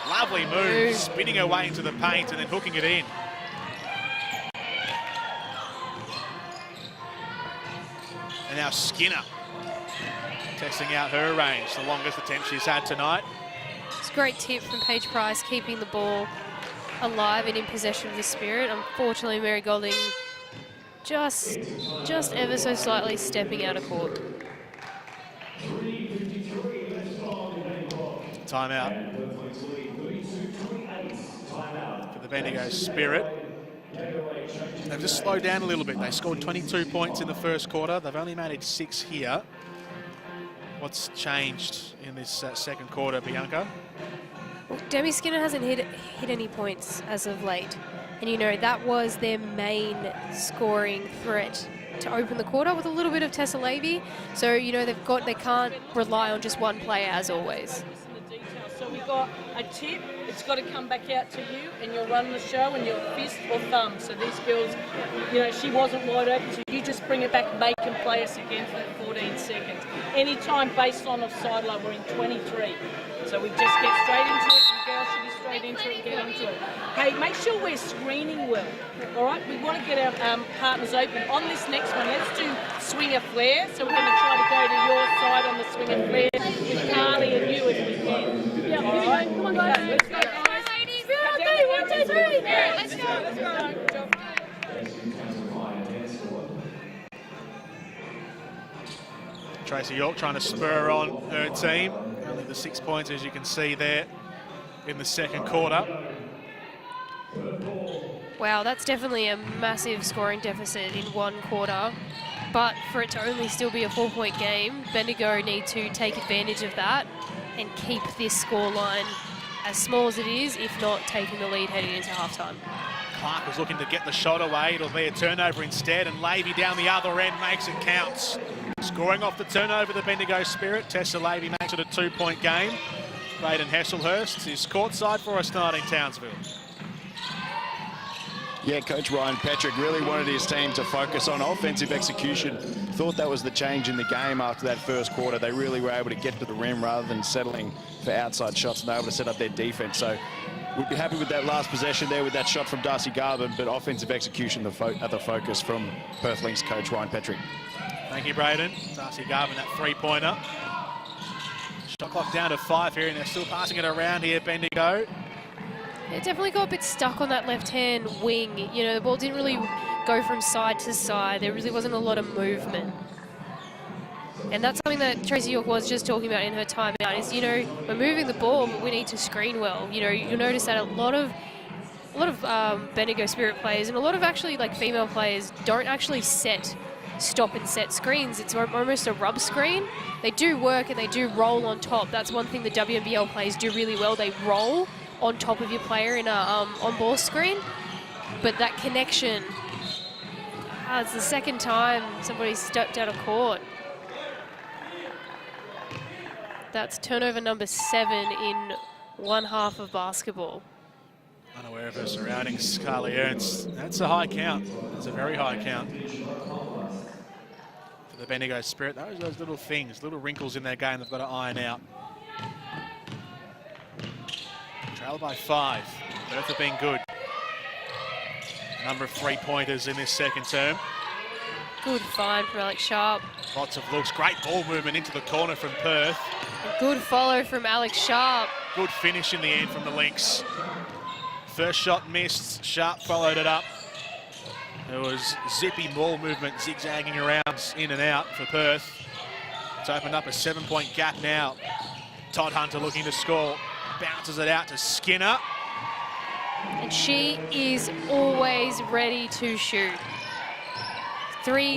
Lovely move, spinning her way into the paint and then hooking it in. And now Skinner testing out her range, the longest attempt she's had tonight. It's a great tip from Paige Price, keeping the ball alive and in possession of the Spirit. Unfortunately, Mary Golding just ever so slightly stepping out of court. Timeout for the Bendigo Spirit. They've just slowed down a little bit. They scored 22 points in the first quarter. They've only managed 6 here. What's changed in this second quarter, Bianca? Well, Demi Skinner hasn't hit any points as of late. And, you know, that was their main scoring threat to open the quarter, with a little bit of Tessa Levy. So, you know, they can't rely on just one player as always. So we got a tip, it's got to come back out to you, and you'll run the show and your fist or thumb. So these girls, you know, she wasn't wide open, so you just bring it back, make them play us again for 14 seconds. Anytime based on a sideline, we're in 23. So we just get straight into it, and girls should be straight into it and get into it. Hey, make sure we're screening well, all right? We want to get our partners open. On this next one, let's do swinger flare. So we're going to try to go to your side on the swinger flare with Carly and you if we can. Yeah, all right. Come on, guys. Let's go, guys. Ladies, 1, 2, 3. Yeah, let's go. Let's go. Tracy York trying to spur on her team. Only the 6 points, as you can see there, in the second quarter. Wow, that's definitely a massive scoring deficit in one quarter. But for it to only still be a 4-point game, Bendigo need to take advantage of that and keep this scoreline as small as it is, if not taking the lead heading into halftime. Clark was looking to get the shot away. It'll be a turnover instead, and Levy down the other end makes it count. Scoring off the turnover, the Bendigo Spirit. Tessa Levy makes it a 2-point game. Braden Hesselhurst is courtside for us tonight in Townsville. Yeah, Coach Ryan Petrick really wanted his team to focus on offensive execution. Thought that was the change in the game after that first quarter. They really were able to get to the rim rather than settling for outside shots, and they were able to set up their defense. So we'd be happy with that last possession there with that shot from Darcy Garvin, but offensive execution at the focus from Perth Lynx coach Ryan Petrick. Thank you, Braden. Darcy Garvin, that 3-pointer. Shot clock down to 5 here, and they're still passing it around here, Bendigo. It definitely got a bit stuck on that left-hand wing. You know, the ball didn't really go from side to side. There really wasn't a lot of movement. And that's something that Tracy York was just talking about in her timeout is, you know, we're moving the ball, but we need to screen well. You know, you'll notice that a lot of Bendigo Spirit players and a lot of actually like female players don't actually stop and set screens. It's almost a rub screen. They do work and they do roll on top. That's one thing the WNBL players do really well. They roll on top of your player in a on-ball screen. But that connection, it's the second time somebody's stepped out of court. That's turnover number 7 in one half of basketball. Unaware of her surroundings, Carly Ernst. That's a high count. That's a very high count. For the Bendigo Spirit, those little things, little wrinkles in their game they've got to iron out. Trailed by 5. Perth have been good. A number of 3-pointers in this second term. Good find for Alex Sharp. Lots of looks. Great ball movement into the corner from Perth. A good follow from Alex Sharp. Good finish in the end from the Lynx. First shot missed. Sharp followed it up. There was zippy ball movement zigzagging around in and out for Perth. It's opened up a 7-point gap now. Todd Hunter looking to score. Bounces it out to Skinner. And she is always ready to shoot.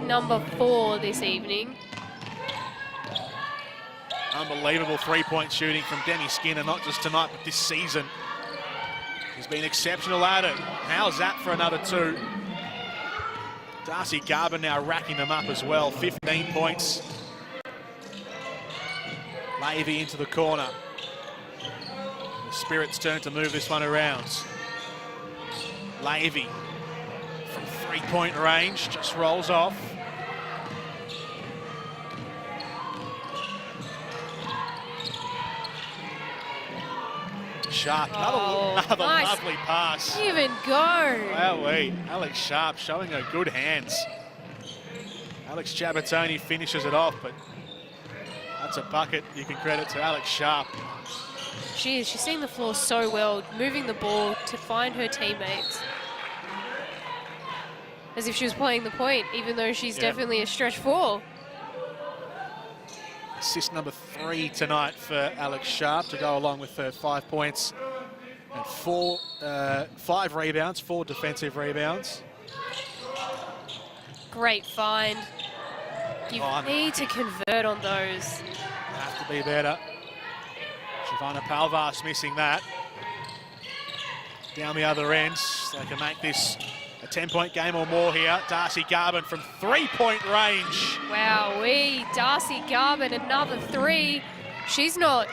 Number 4 this evening. Unbelievable 3-point shooting from Demi Skinner, not just tonight, but this season. She's been exceptional at it. How's that for another 2? Darcy Garvin now racking them up as well. 15 points. Levy into the corner. The Spirit's turn to move this one around. Levy from 3-point range just rolls off. Sharp, another nice. lovely pass. Even go. Wowee, Alex Sharp showing her good hands. Alex Chabatoni finishes it off, but that's a bucket you can credit to Alex Sharp. She is. She's seeing the floor so well, moving the ball to find her teammates. As if she was playing the point, even though she's definitely a stretch 4. Assist number 3 tonight for Alex Sharp to go along with her 5 points and 5 rebounds, 4 defensive rebounds. Great find. You need to convert on those. Have to be better. Shivana Palvas missing that. down the other end. They can make this a 10-point game or more here. Darcy Garvin from 3-point range. Wowee, Darcy Garvin, another 3. She's not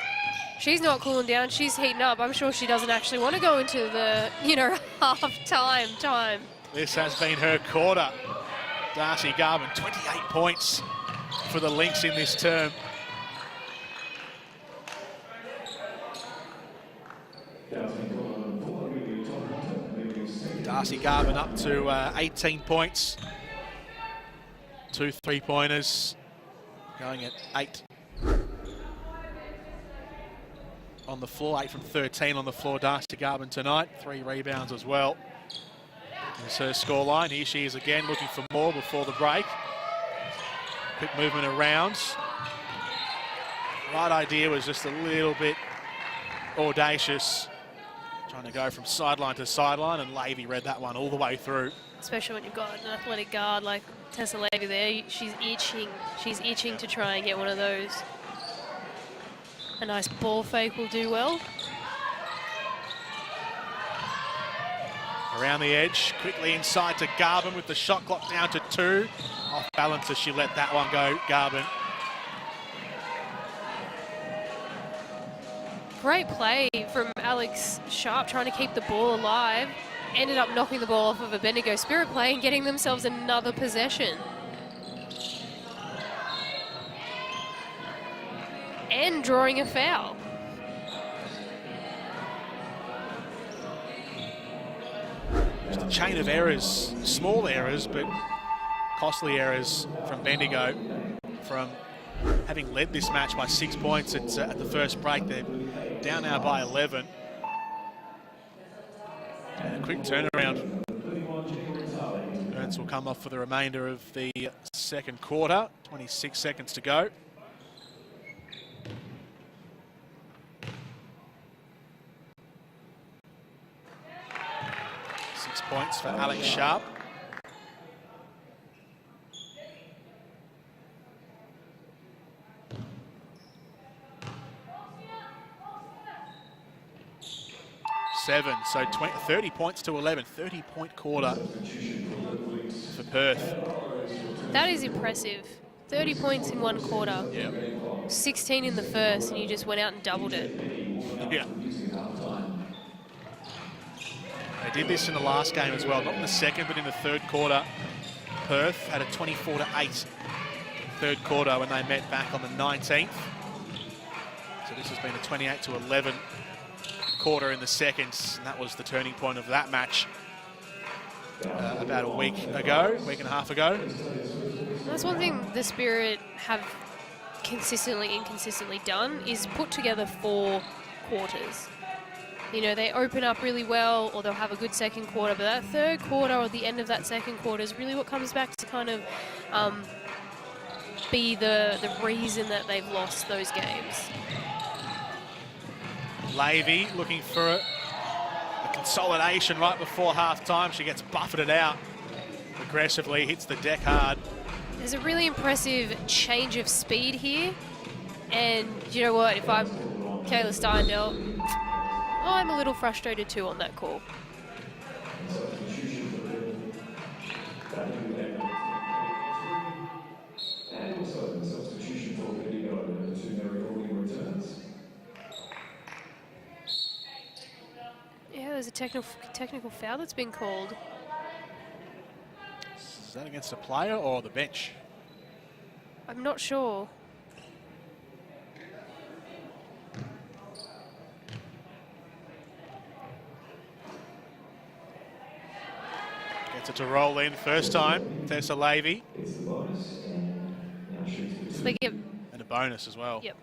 cooling down. She's heating up. I'm sure she doesn't actually want to go into the, half-time time. This has been her quarter. Darcy Garvin, 28 points for the Lynx in this term. Darcy Garvin up to 18 points. 2 3-pointers, going at 8 on the floor, 8 from 13 on the floor. Darcy Garvin tonight, 3 rebounds as well. There's her scoreline. Here she is again, looking for more before the break. Quick movement around. Right idea was just a little bit audacious. Trying to go from sideline to sideline, and Levy read that one all the way through. Especially when you've got an athletic guard like Tessa Levy there. She's itching. She's itching to try and get one of those. A nice ball fake will do well. Around the edge, quickly inside to Garvin with the shot clock down to 2. Off balance as she let that one go, Garvin. Great play from Alex Sharp trying to keep the ball alive. Ended up knocking the ball off of a Bendigo Spirit play and getting themselves another possession. And drawing a foul. Just a chain of errors, small errors, but costly errors from Bendigo. From having led this match by 6 points at the first break, they're down now by 11. And a quick turnaround. Burns will come off for the remainder of the second quarter. 26 seconds to go. Points for Alex Sharp. Seven, so 30 points to 11, 30-point quarter for Perth. That is impressive. 30 points in one quarter. Yeah. 16 in the first, and you just went out and doubled it. Yeah. They did this in the last game as well, not in the second, but in the third quarter. Perth had a 24-8 third quarter when they met back on the 19th. So this has been a 28-11 quarter in the second, and that was the turning point of that match about a week and a half ago. That's one thing the Spirit have inconsistently done, is put together 4 quarters. They open up really well, or they'll have a good second quarter, but that third quarter or the end of that second quarter is really what comes back to kind of be the reason that they've lost those games. Levy looking for a consolidation right before half-time. She gets buffeted out aggressively, hits the deck hard. There's a really impressive change of speed here, and you know what, if I'm Kayla Steindl, I'm a little frustrated too on that call. Yeah, there's a technical foul that's been called. Is that against a player or the bench? I'm not sure. Gets it to roll in first time, Tessa Levy. So they get... And a bonus as well. Yep.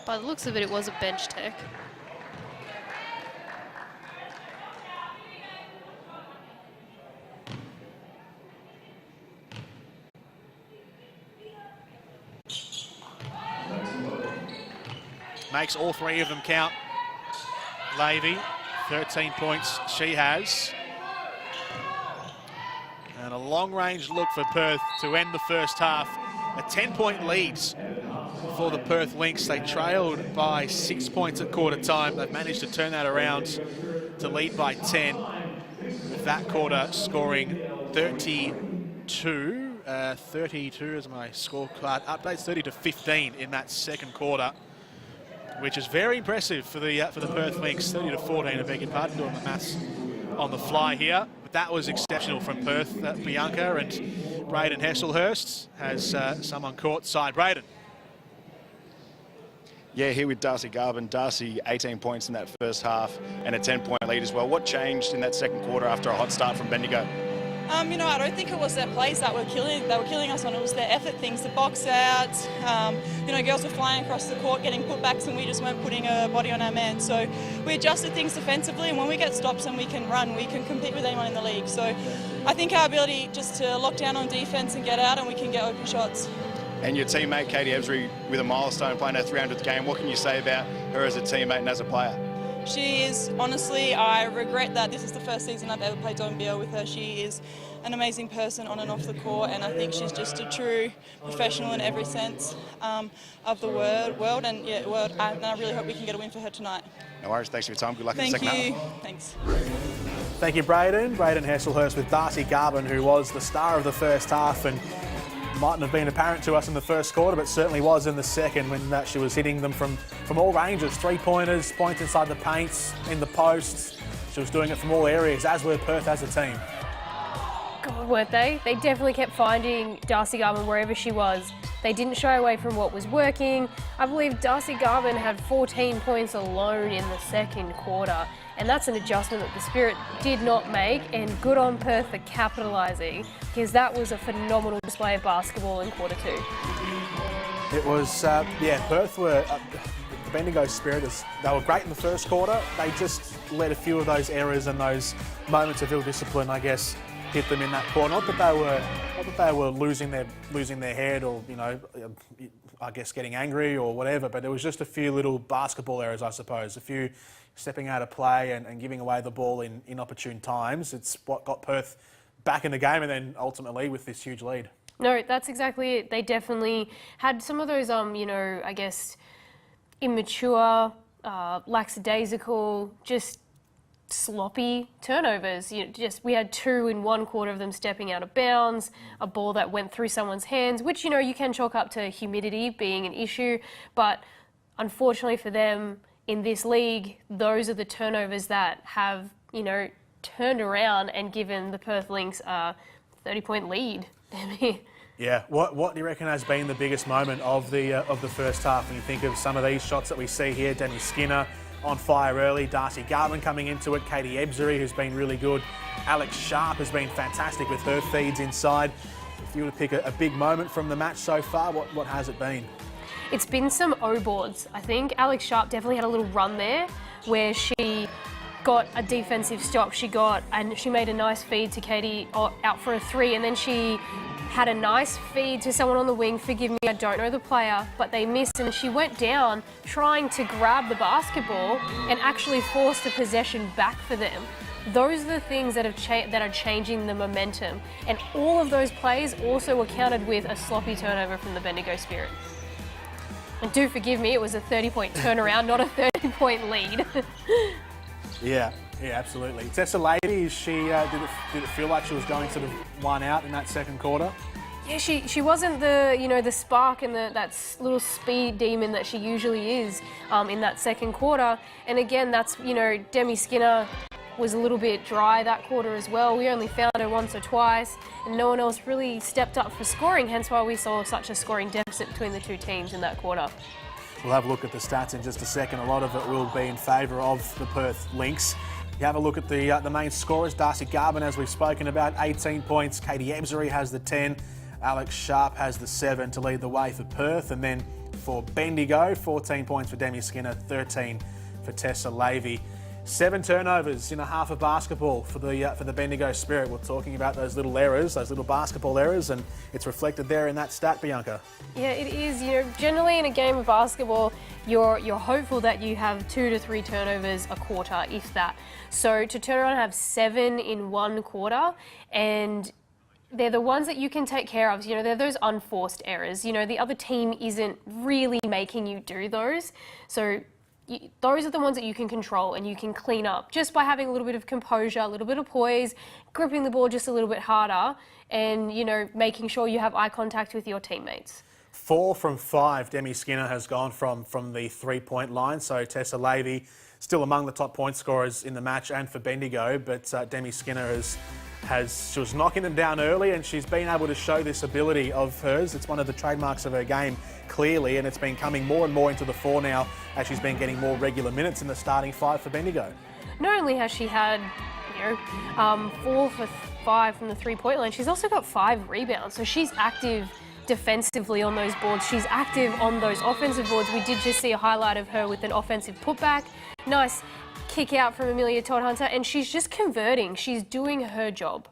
By the looks of it, it was a bench tech. Makes all 3 of them count. Levy, 13 points she has. And a long-range look for Perth to end the first half A 10-point lead for the Perth Lynx. They trailed by 6 points at quarter time. They've managed to turn that around to lead by 10. With that quarter scoring 32 as my scorecard updates, 30-15 in that second quarter, which is very impressive for the Perth Lynx. 30-14, I beg your pardon, doing the maths on the fly here. But that was exceptional from Perth, Bianca, and Braden Hesselhurst has some on court side. Braden. Yeah, here with Darcy Garvin. Darcy, 18 points in that first half and a 10-point lead as well. What changed in that second quarter after a hot start from Bendigo? You know, I don't think it was their plays that were killing us on. It was their effort things, the box outs. You know, girls were flying across the court, getting putbacks, and we just weren't putting a body on our man. So we adjusted things defensively, and when we get stops and we can run, we can compete with anyone in the league. So I think our ability just to lock down on defence and get out, and we can get open shots. And your teammate, Katie Ebsbury, with a milestone, playing her 300th game. What can you say about her as a teammate and as a player? She is, honestly, I regret that this is the first season I've ever played WNBL with her. She is an amazing person on and off the court, and I think she's just a true professional in every sense of the word. And I really hope we can get a win for her tonight. No worries, thanks for your time. Good luck in the second half. Thank you. Thanks. Thank you, Braden. Braden Hesselhurst with Darcy Garvin, who was the star of the first half and mightn't have been apparent to us in the first quarter, but certainly was in the second when she was hitting them from all ranges. Three-pointers, points inside the paints, in the posts. She was doing it from all areas, as were Perth as a team. God, weren't they? They definitely kept finding Darcy Garvin wherever she was. They didn't shy away from what was working. I believe Darcy Garvin had 14 points alone in the second quarter, and that's an adjustment that the Spirit did not make, and good on Perth for capitalising, because that was a phenomenal display of basketball in quarter two. It was, Perth were, the Bendigo Spirit, they were great in the first quarter. They just let a few of those errors and those moments of ill-discipline, I guess, hit them in that quarter. Not that they were losing their head or, you know, I guess getting angry or whatever, but there was just a few little basketball errors, I suppose. A few stepping out of play and giving away the ball in inopportune times. It's what got Perth back in the game, and then ultimately with this huge lead. No, that's exactly it. They definitely had some of those, you know, I guess, immature, lackadaisical, just sloppy turnovers. We had two in one quarter of them stepping out of bounds, a ball that went through someone's hands, which, you know, you can chalk up to humidity being an issue, but unfortunately for them in this league, those are the turnovers that have, you know, turned around and given the Perth Lynx a 30-point lead. Yeah, what do you reckon has been the biggest moment of the first half? When you think of some of these shots that we see here, Demi Skinner on fire early, Darcy Garvin coming into it, Katie Ebsbury, who's been really good, Alex Sharp has been fantastic with her feeds inside. If you were to pick a big moment from the match so far, what has it been? It's been some O-boards, I think. Alex Sharp definitely had a little run there where she got a defensive stop. She made a nice feed to Katie out for a three, and then she had a nice feed to someone on the wing. Forgive me, I don't know the player, but they missed, and she went down trying to grab the basketball and actually forced the possession back for them. Those are the things that are changing the momentum, and all of those plays also were countered with a sloppy turnover from the Bendigo Spirit. And do forgive me, it was a 30-point turnaround, not a 30-point lead. Yeah, absolutely. Tessa Lady, did it feel like she was going sort of one out in that second quarter? Yeah, she wasn't the spark and that little speed demon that she usually is in that second quarter. And again, that's, Demi Skinner was a little bit dry that quarter as well. We only found her once or twice, and no one else really stepped up for scoring, hence why we saw such a scoring deficit between the two teams in that quarter. We'll have a look at the stats in just a second. A lot of it will be in favour of the Perth Lynx. You have a look at the main scorers. Darcy Garvin, as we've spoken about, 18 points. Katie Ebsbury has the 10. Alex Sharp has the 7 to lead the way for Perth. And then for Bendigo, 14 points for Demi Skinner, 13 for Tessa Lavey. 7 turnovers in a half of basketball for the Bendigo Spirit. We're talking about those little errors, those little basketball errors, and it's reflected there in that stat, Bianca. Yeah, it is. Generally in a game of basketball, you're hopeful that you have 2 to 3 turnovers a quarter, if that. So to turn around and have 7 in one quarter, and they're the ones that you can take care of. You know, they're those unforced errors. You know, the other team isn't really making you do those. So those are the ones that you can control and you can clean up just by having a little bit of composure, a little bit of poise, gripping the ball just a little bit harder and, you know, making sure you have eye contact with your teammates. 4 from 5, Demi Skinner has gone from the 3-point line. So Tessa Levy still among the top point scorers in the match and for Bendigo, but Demi Skinner she was knocking them down early and she's been able to show this ability of hers. It's one of the trademarks of her game, clearly, and it's been coming more and more into the fore now as she's been getting more regular minutes in the starting 5 for Bendigo. Not only has she had, 4 for 5 from the 3-point line, she's also got 5 rebounds. So she's active defensively on those boards. She's active on those offensive boards. We did just see a highlight of her with an offensive putback. Nice kick out from Amelia Todd-Hunter, and she's just converting. She's doing her job.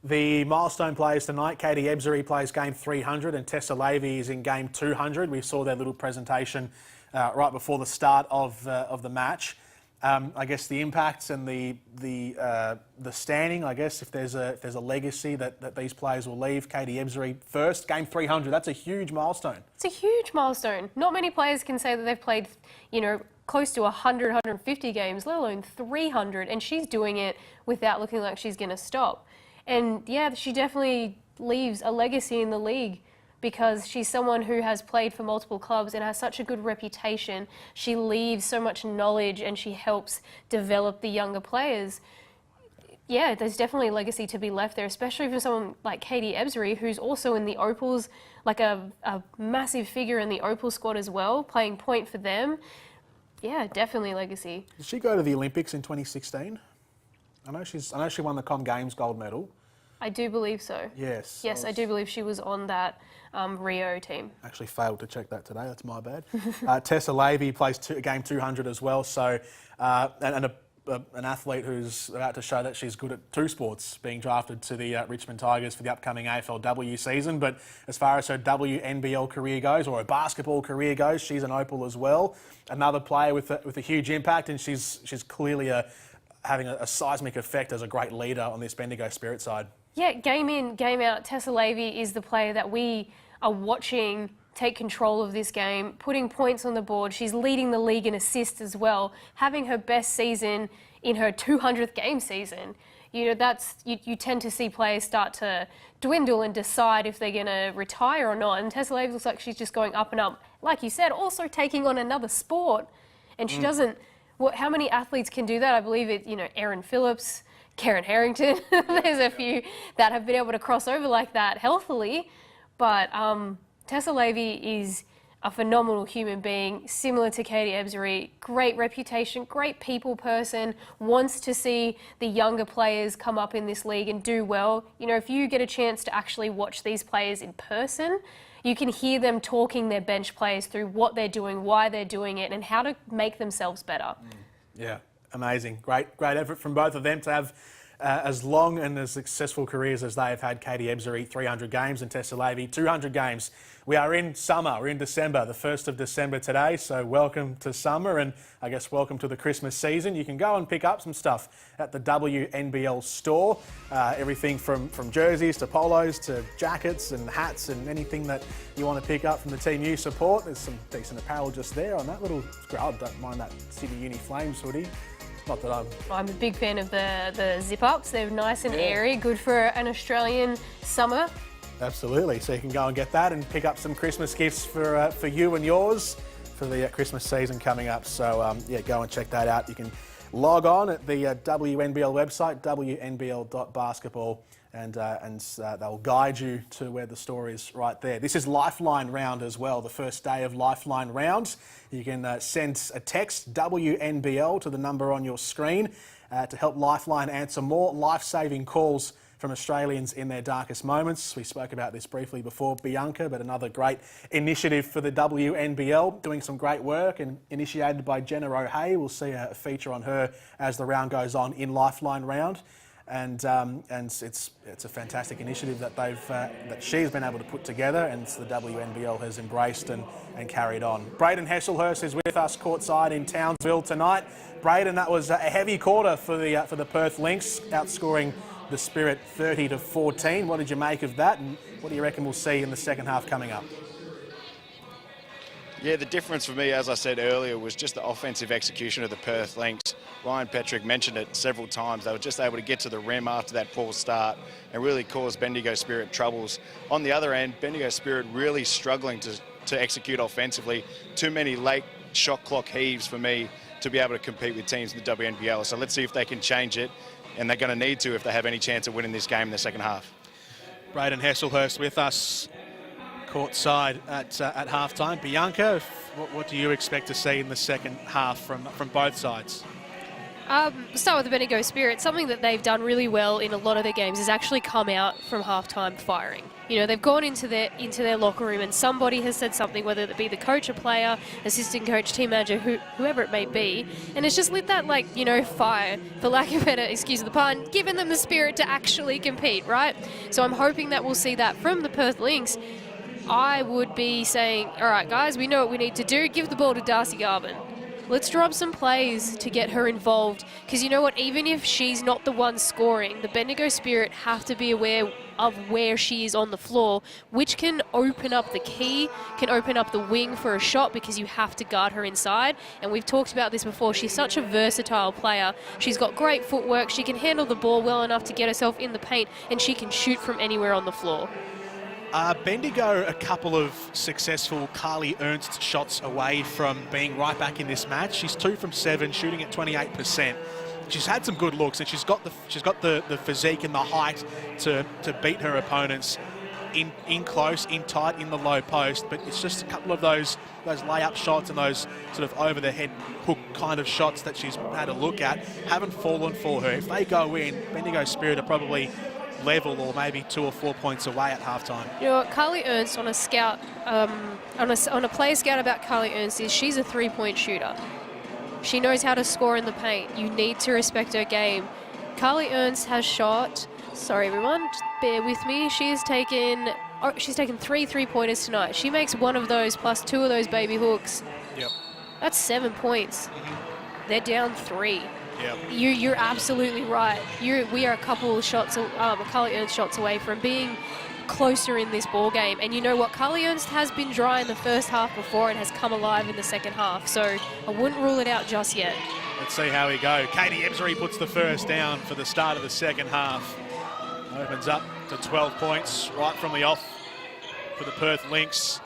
The milestone players tonight, Katie Ebzery plays game 300 and Tessa Levy is in game 200. We saw their little presentation right before the start of the match. I guess the impacts and the standing, I guess, if there's a legacy that these players will leave. Katie Ebzery first, game 300, that's a huge milestone. It's a huge milestone. Not many players can say that they've played, close to 100, 150 games, let alone 300, and she's doing it without looking like she's going to stop. And yeah, she definitely leaves a legacy in the league because she's someone who has played for multiple clubs and has such a good reputation. She leaves so much knowledge and she helps develop the younger players. Yeah, there's definitely a legacy to be left there, especially for someone like Katie Ebzery, who's also in the Opals, like a massive figure in the Opal squad as well, playing point for them. Yeah, definitely a legacy. Did she go to the Olympics in 2016? I know she won the Com Games gold medal. I do believe so. Yes. Yes, I do believe she was on that Rio team. Actually failed to check that today. That's my bad. Tessa Levy plays game 200 as well. So, an athlete who's about to show that she's good at 2 sports, being drafted to the Richmond Tigers for the upcoming AFLW season. But as far as her WNBL career goes, or her basketball career goes, she's an Opal as well. Another player with a huge impact, and she's clearly having a seismic effect as a great leader on this Bendigo Spirit side. Yeah, game in, game out, Tessa Levy is the player that we are watching take control of this game, putting points on the board. She's leading the league in assists as well, having her best season in her 200th game season. You tend to see players start to dwindle and decide if they're going to retire or not. And Tessa Levy looks like she's just going up and up. Like you said, also taking on another sport. And she doesn't... how many athletes can do that? I believe it, Erin Phillips, Karen Harrington. There's a few that have been able to cross over like that healthily. But Tessa Levy is a phenomenal human being, similar to Katie Ebzery. Great reputation, great people person, wants to see the younger players come up in this league and do well. If you get a chance to actually watch these players in person, you can hear them talking their bench players through what they're doing, why they're doing it, and how to make themselves better. Yeah, amazing. Great effort from both of them to have as long and as successful careers as they have had. Katie Ebzery, 300 games, and Tessa Levy, 200 games. We are in summer. We're in December, the 1st of December today, so welcome to summer and I guess welcome to the Christmas season. You can go and pick up some stuff at the WNBL store. Everything from jerseys to polos to jackets and hats and anything that you want to pick up from the team you support. There's some decent apparel just there on that little screen. I don't mind that City Uni Flames hoodie. Not that I'm a big fan of the zip-ups. They're nice and airy, good for an Australian summer. Absolutely. So you can go and get that and pick up some Christmas gifts for you and yours for the Christmas season coming up. So go and check that out. You can log on at the WNBL website, wnbl.basketball, and they'll guide you to where the store is right there. This is Lifeline Round as well, the first day of Lifeline Round. You can send a text, WNBL, to the number on your screen to help Lifeline answer more life-saving calls from Australians in their darkest moments. We spoke about this briefly before, Bianca, but another great initiative for the WNBL, doing some great work and initiated by Jenna O'Hay. We'll see a feature on her as the round goes on in Lifeline Round. And it's a fantastic initiative that she's been able to put together, and the WNBL has embraced and carried on. Braden Hesselhurst is with us courtside in Townsville tonight. Braden, that was a heavy quarter for the Perth Lynx, outscoring the Spirit 30-14. What did you make of that, and what do you reckon we'll see in the second half coming up? Yeah, the difference for me, as I said earlier, was just the offensive execution of the Perth Lynx. Ryan Petrick mentioned it several times. They were just able to get to the rim after that poor start and really cause Bendigo Spirit troubles. On the other end, Bendigo Spirit really struggling to execute offensively. Too many late shot clock heaves for me to be able to compete with teams in the WNBL. So let's see if they can change it, and they're going to need to if they have any chance of winning this game in the second half. Braden Hesselhurst with us courtside at half-time. Bianca, what do you expect to see in the second half from both sides? Start with the Bendigo Spirit. Something that they've done really well in a lot of their games is actually come out from halftime firing. You know, they've gone into their locker room and somebody has said something, whether it be the coach, a player, assistant coach, team manager, whoever it may be, and it's just lit that, like, you know, fire, for lack of better excuse of the pun, giving them the spirit to actually compete, right? So I'm hoping that we'll see that from the Perth Lynx. I would be saying, all right, guys, we know what we need to do. Give the ball to Darcy Garvin. Let's drop some plays to get her involved. Because you know what? Even if she's not the one scoring, the Bendigo Spirit have to be aware of where she is on the floor, which can open up the key, can open up the wing for a shot, because you have to guard her inside. And we've talked about this before. She's such a versatile player. She's got great footwork. She can handle the ball well enough to get herself in the paint, and she can shoot from anywhere on the floor. Bendigo, a couple of successful Carly Ernst shots away from being right back in this match. She's 2 from 7, shooting at 28%. She's had some good looks, and she's got the physique and the height to beat her opponents in close, in tight, in the low post. But it's just a couple of those layup shots and those sort of over the head hook kind of shots that she's had a look at haven't fallen for her. If they go in, Bendigo Spirit are probably level or maybe 2 or 4 points away at halftime. You know what, Carly Ernst on a scout, on a player scout about Carly Ernst is she's a 3-point shooter. She knows how to score in the paint. You need to respect her game. Carly Ernst has shot, sorry everyone, just bear with me, she's taken 3 3-pointers tonight. She makes one of those plus 2 of those baby hooks. Yep. That's 7 points. They're down 3. Yep. You're absolutely right. We are a couple of shots, Carly Ernst shots away from being closer in this ball game. And you know what? Carly Ernst has been dry in the first half before and has come alive in the second half. So I wouldn't rule it out just yet. Let's see how we go. Katie Ebsbury puts the first down for the start of the second half. Opens up to 12 points right from the off for the Perth Lynx.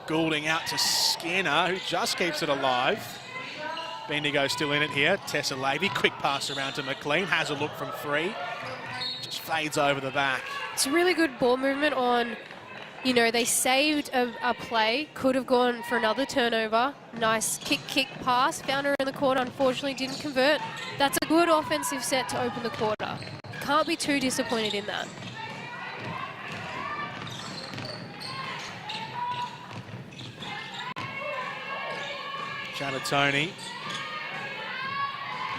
Goulding out to Skinner, who just keeps it alive. Bendigo still in it here. Tessa Lavey, quick pass around to McLean, has a look from 3. Just fades over the back. It's a really good ball movement on, you know, they saved a play, could have gone for another turnover. Nice kick pass, found her in the corner, unfortunately didn't convert. That's a good offensive set to open the quarter. Can't be too disappointed in that. Chabatoni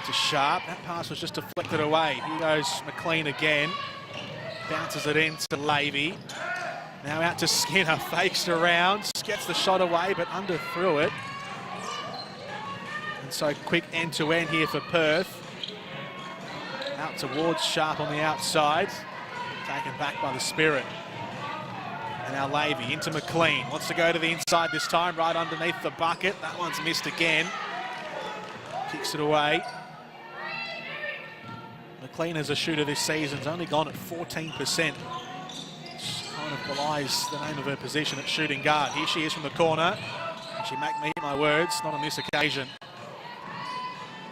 to Sharp. That pass was just deflected away. Here goes McLean again. Bounces it in to Lavey. Now out to Skinner. Fakes around. Gets the shot away, but underthrew it. And so quick end-to-end here for Perth. Out towards Sharp on the outside. Taken back by the Spirit. And now Lavey into McLean. Wants to go to the inside this time, right underneath the bucket. That one's missed again. Kicks it away. McLean as a shooter this season's only gone at 14%. Which kind of belies the name of her position at shooting guard. Here she is from the corner. She make me eat my words, not on this occasion.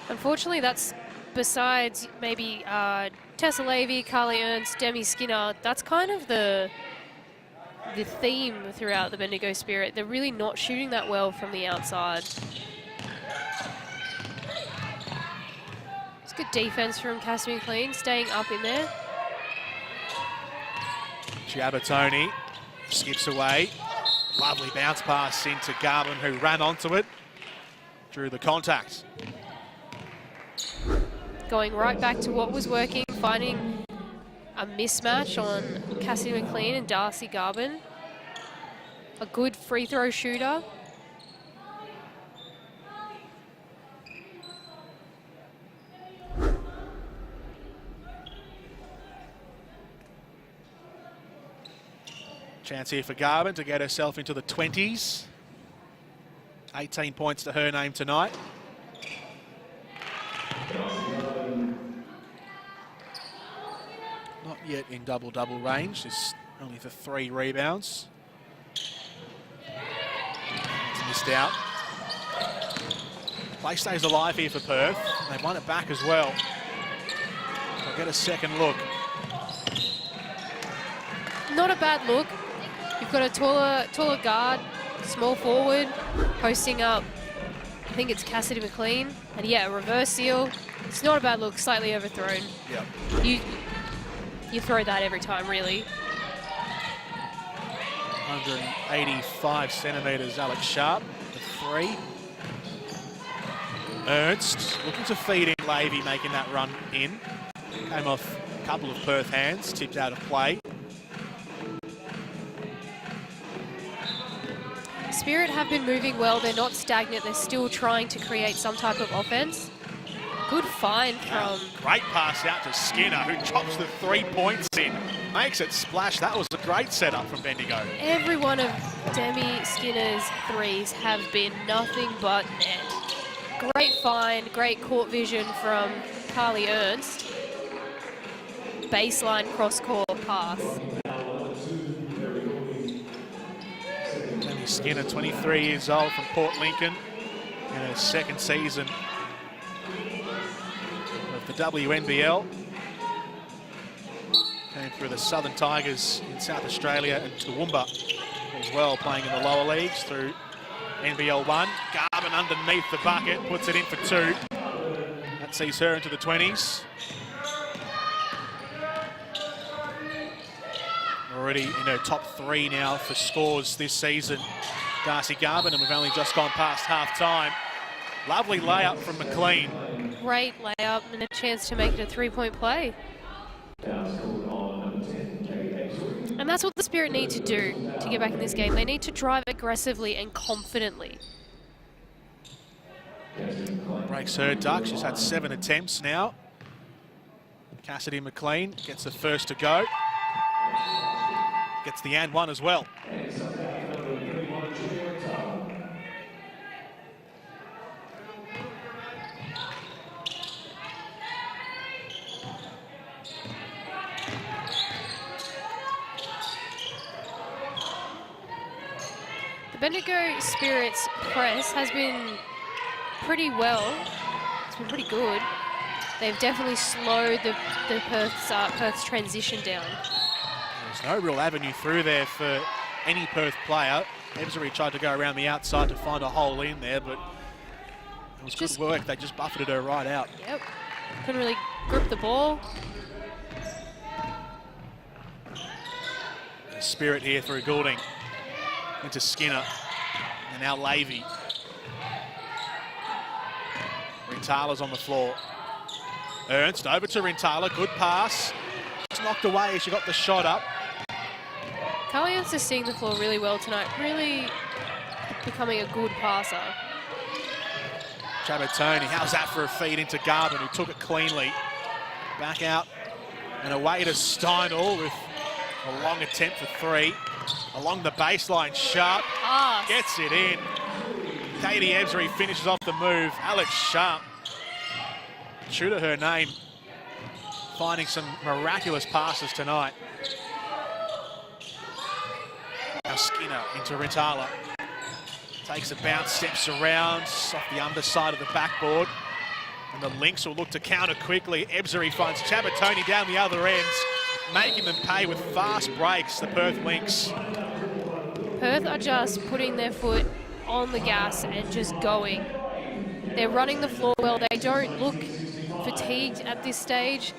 Unfortunately, that's besides maybe Tessa Lavey, Carly Ernst, Demi Skinner, that's kind of the theme throughout the Bendigo Spirit. They're really not shooting that well from the outside. It's good defense from Cassie McLean, staying up in there. Chabatoni skips away. Lovely bounce pass into Garvin, who ran onto it. Drew the contact. Going right back to what was working, finding a mismatch on Cassie McLean and Darcy Garvin. A good free throw shooter. Chance here for Garvin to get herself into the 20s. 18 points to her name tonight. Not yet in double-double range. It's only for 3 rebounds. It's missed out. Play stays alive here for Perth. They've won it back as well. They'll get a second look. Not a bad look. You've got a taller guard, small forward, posting up, I think it's Cassidy McLean. And yeah, a reverse seal. It's not a bad look, slightly overthrown. Yep. You throw that every time, really. 185 centimetres, Alex Sharp, the 3. Ernst looking to feed in. Levy making that run in. Came off a couple of Perth hands, tipped out of play. Spirit have been moving well. They're not stagnant. They're still trying to create some type of offense. Good find from... Great pass out to Skinner, who chops the 3 points in. Makes it splash. That was a great setup from Bendigo. Every one of Demi Skinner's threes have been nothing but net. Great find, great court vision from Carly Ernst. Baseline cross-court pass. Demi Skinner, 23 years old, from Port Lincoln, in her 2nd season of the WNBL. Came through the Southern Tigers in South Australia and Toowoomba as well, playing in the lower leagues through NBL 1. Garvin underneath the bucket, puts it in for 2. That sees her into the 20s. Already in her top 3 now for scores this season, Darcy Garvin, and we've only just gone past half-time. Lovely layup from McLean. Great layup and a chance to make it a 3-point play. And that's what the Spirit need to do to get back in this game. They need to drive aggressively and confidently. Breaks her duck. She's had 7 attempts now. Cassidy McLean gets the first to go. Gets the and one as well. The Bendigo Spirit's press has been pretty well. It's been pretty good. They've definitely slowed the Perth's transition down. There's no real avenue through there for any Perth player. Ebsbury tried to go around the outside to find a hole in there, but it was good work. They just buffeted her right out. Yep. Couldn't really grip the ball. Spirit here through Goulding. Into Skinner. And now Levy. Rintala's on the floor. Ernst over to Rintala. Good pass. Just knocked away as she got the shot up. Carly Ernst is seeing the floor really well tonight. Really becoming a good passer. Chabatoni, how's that for a feed into Garvin, who took it cleanly. Back out and away to Steinel with a long attempt for 3. Along the baseline, Sharp gets it in. Katie Ebsbury finishes off the move. Alex Sharp, true to her name, finding some miraculous passes tonight. Now Skinner into Rintala. Takes a bounce, steps around off the underside of the backboard. And the Lynx will look to counter quickly. Ebsbury finds Chabatoni down the other end, making them pay with fast breaks, the Perth Lynx. Perth are just putting their foot on the gas and just going. They're running the floor well. They don't look fatigued at this stage.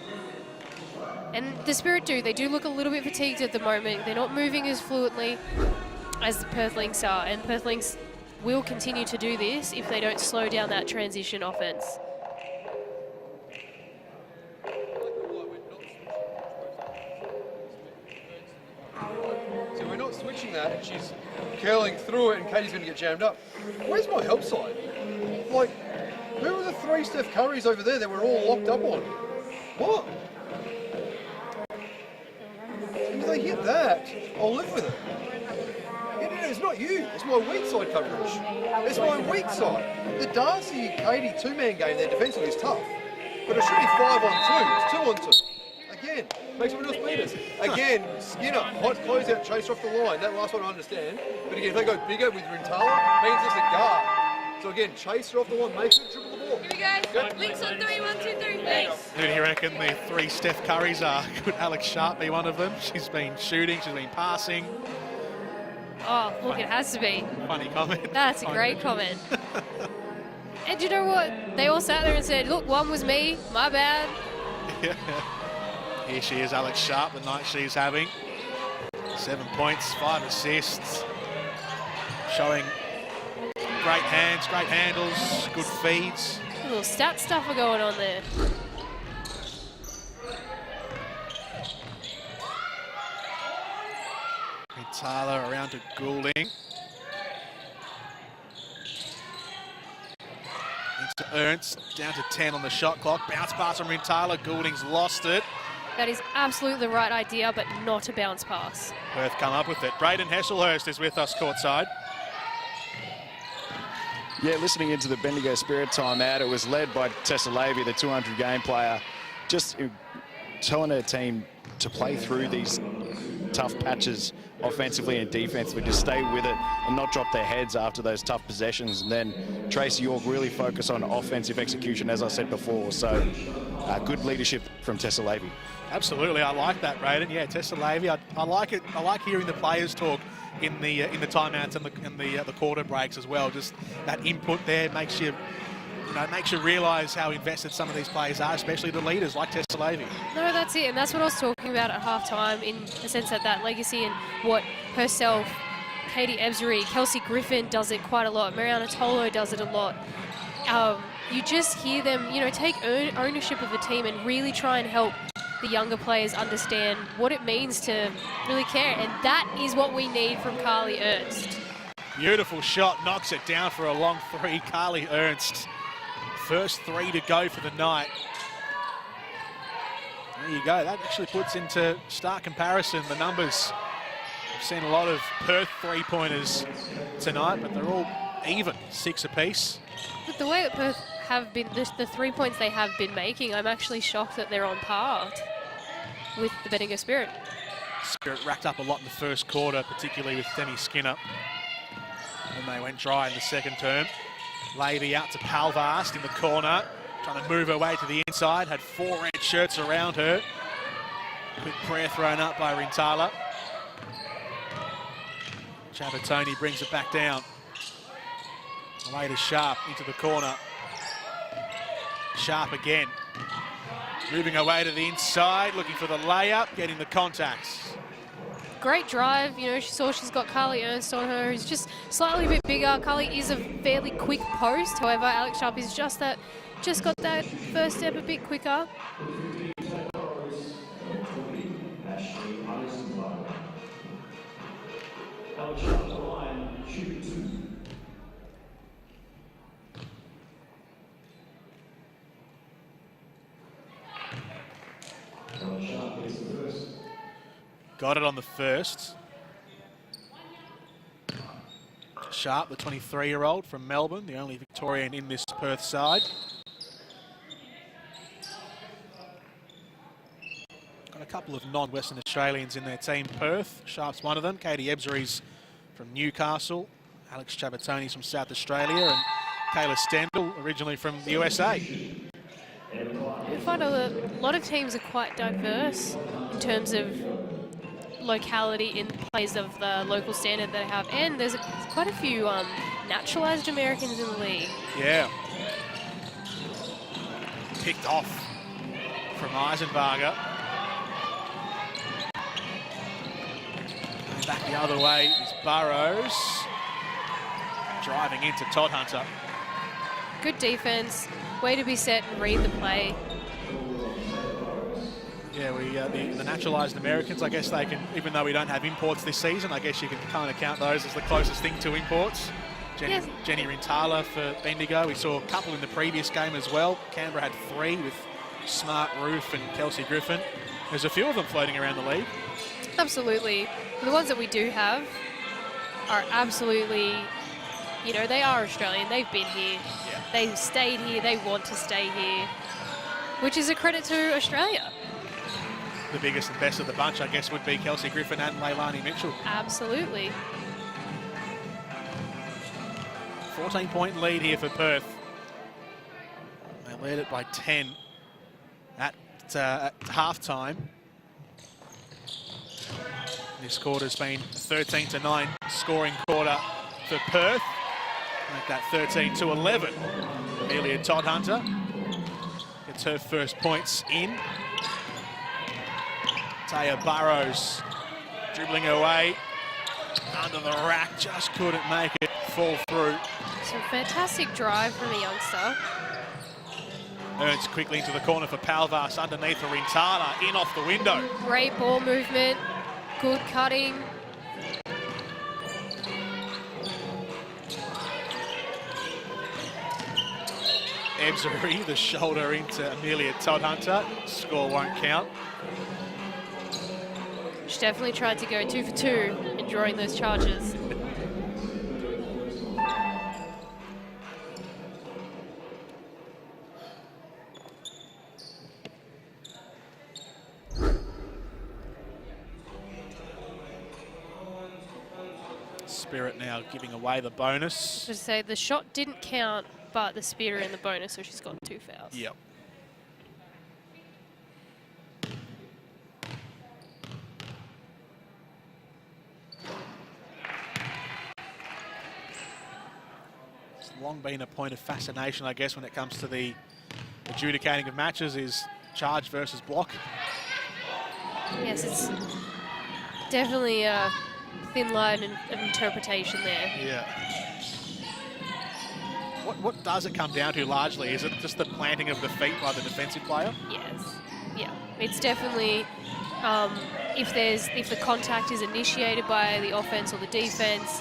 And the Spirit do. They do look a little bit fatigued at the moment. They're not moving as fluently as the Perth Lynx are. And Perth Lynx will continue to do this if they don't slow down that transition offense. So we're not switching that, and she's curling through it, and Katie's going to get jammed up. Where's my help side? Like, who were the 3 Steph Currys over there that we're all locked up on? What? If they hit that, that, I'll live with it. Yeah, it's not you. It's my weak side coverage. It's my weak side. The Darcy-Katie two-man game there defensively is tough. But it should be 5-on-2. It's 2-on-2. Again, makes someone else beat us. Again, Skinner, hot closeout, chase off the line. That last one I understand. But again, if they go bigger with Rintala, means it's a guard. So again, chase her off the line, make her dribble the ball. Here we go. Links on 3, 1, 2, 3. Thanks. Who do you reckon the 3 Steph Currys are? Could Alex Sharp be one of them? She's been shooting, she's been passing. Oh, look, it has to be. Funny comment. That's a great comment. And you know what? They all sat there and said, look, one was me, my bad. Yeah. Here she is, Alex Sharp, the night she's having. 7 points, 5 assists. Showing great hands, great handles, good feeds. A little stat stuff are going on there. Tyler around to Goulding. Into Ernst, down to 10 on the shot clock. Bounce pass from Tyler. Goulding's lost it. That is absolutely the right idea, but not a bounce pass. Perth come up with it. Braden Hesselhurst is with us courtside. Yeah, listening into the Bendigo Spirit timeout, it was led by Tessa Lavey, the 200 game player, just telling her team to play through these tough patches offensively and defensively, to stay with it and not drop their heads after those tough possessions. And then Tracy York really focus on offensive execution, as I said before. So good leadership from Tessa Lavey. Absolutely, I like that, Braden. Yeah, Tessa Lavey. I like it. I like hearing the players talk in the timeouts and the quarter breaks as well. Just that input there makes you realise how invested some of these players are, especially the leaders like Tessa Lavey. No, that's it, and that's what I was talking about at halftime, in the sense that legacy and what herself, Katie Ebzery, Kelsey Griffin does it quite a lot, Mariana Tolo does it a lot. You just hear them, take ownership of the team and really try and help the younger players understand what it means to really care, and that is what we need from Carly Ernst. Beautiful shot, knocks it down for a long 3. Carly Ernst. First 3 to go for the night. There you go. That actually puts into stark comparison the numbers. We've seen a lot of Perth three-pointers tonight, but they're all even, 6 apiece. But the way that Perth have been, the 3 points they have been making, I'm actually shocked that they're on par with the Bendigo Spirit. Spirit racked up a lot in the first quarter, particularly with Demi Skinner. And they went dry in the second term. Lavey out to Palvast in the corner, trying to move her way to the inside. Had 4 red shirts around her. Quick prayer thrown up by Rintala. Chabatoni brings it back down. Away to Sharp into the corner. Sharp again. Moving away to the inside, looking for the layup, getting the contacts. Great drive, she saw she's got Carly Ernst on her, who's just slightly a bit bigger. Carly is a fairly quick post, however, Alex Sharp is just got that first step a bit quicker. Got it on the first. Sharp, the 23-year-old from Melbourne, the only Victorian in this Perth side. Got a couple of non-Western Australians in their team, Perth. Sharp's one of them. Katie Ebzery's from Newcastle. Alex Chabatoni's from South Australia. And Kayla Stendhal, originally from the USA. I find a lot of teams are quite diverse in terms of locality in place of the local standard they have, and there's quite a few naturalised Americans in the league. Yeah. Picked off from Eisenbarger. Going back the other way is Burrows. Driving into Todd Hunter. Good defence, way to be set and read the play. Yeah, the naturalised Americans, I guess they can, even though we don't have imports this season, I guess you can kind of count those as the closest thing to imports. Jenny Rintala for Bendigo. We saw a couple in the previous game as well. Canberra had 3 with Smart, Roof and Kelsey Griffin. There's a few of them floating around the league. Absolutely. The ones that we do have are absolutely, you know, they are Australian. They've been here. Yeah. They've stayed here. They want to stay here, which is a credit to Australia. The biggest and best of the bunch, I guess, would be Kelsey Griffin and Leilani Mitchell. Absolutely. 14-point lead here for Perth. They led it by 10 at halftime. This quarter's been 13-9 scoring quarter for Perth. Make that 13-11. Amelia Todd-Hunter gets her first points in. Taya Burrows dribbling away under the rack, just couldn't make it fall through. Some fantastic drive from the youngster. Earns quickly into the corner for Palvas underneath for Rintana, in off the window. Great ball movement, good cutting. Ebzery, the shoulder into Amelia Todd-Hunter. Score won't count. She definitely tried to go 2 for 2 in drawing those charges. Spirit now giving away the bonus. Just say the shot didn't count, but the speeder in the bonus, so she's got 2 fouls. Yep. It's long been a point of fascination, I guess, when it comes to the adjudicating of matches, is charge versus block. Yes, it's definitely a thin line of interpretation there. Yeah. What does it come down to largely? Is it just the planting of the feet by the defensive player? Yes. Yeah. It's definitely if the contact is initiated by the offense or the defense,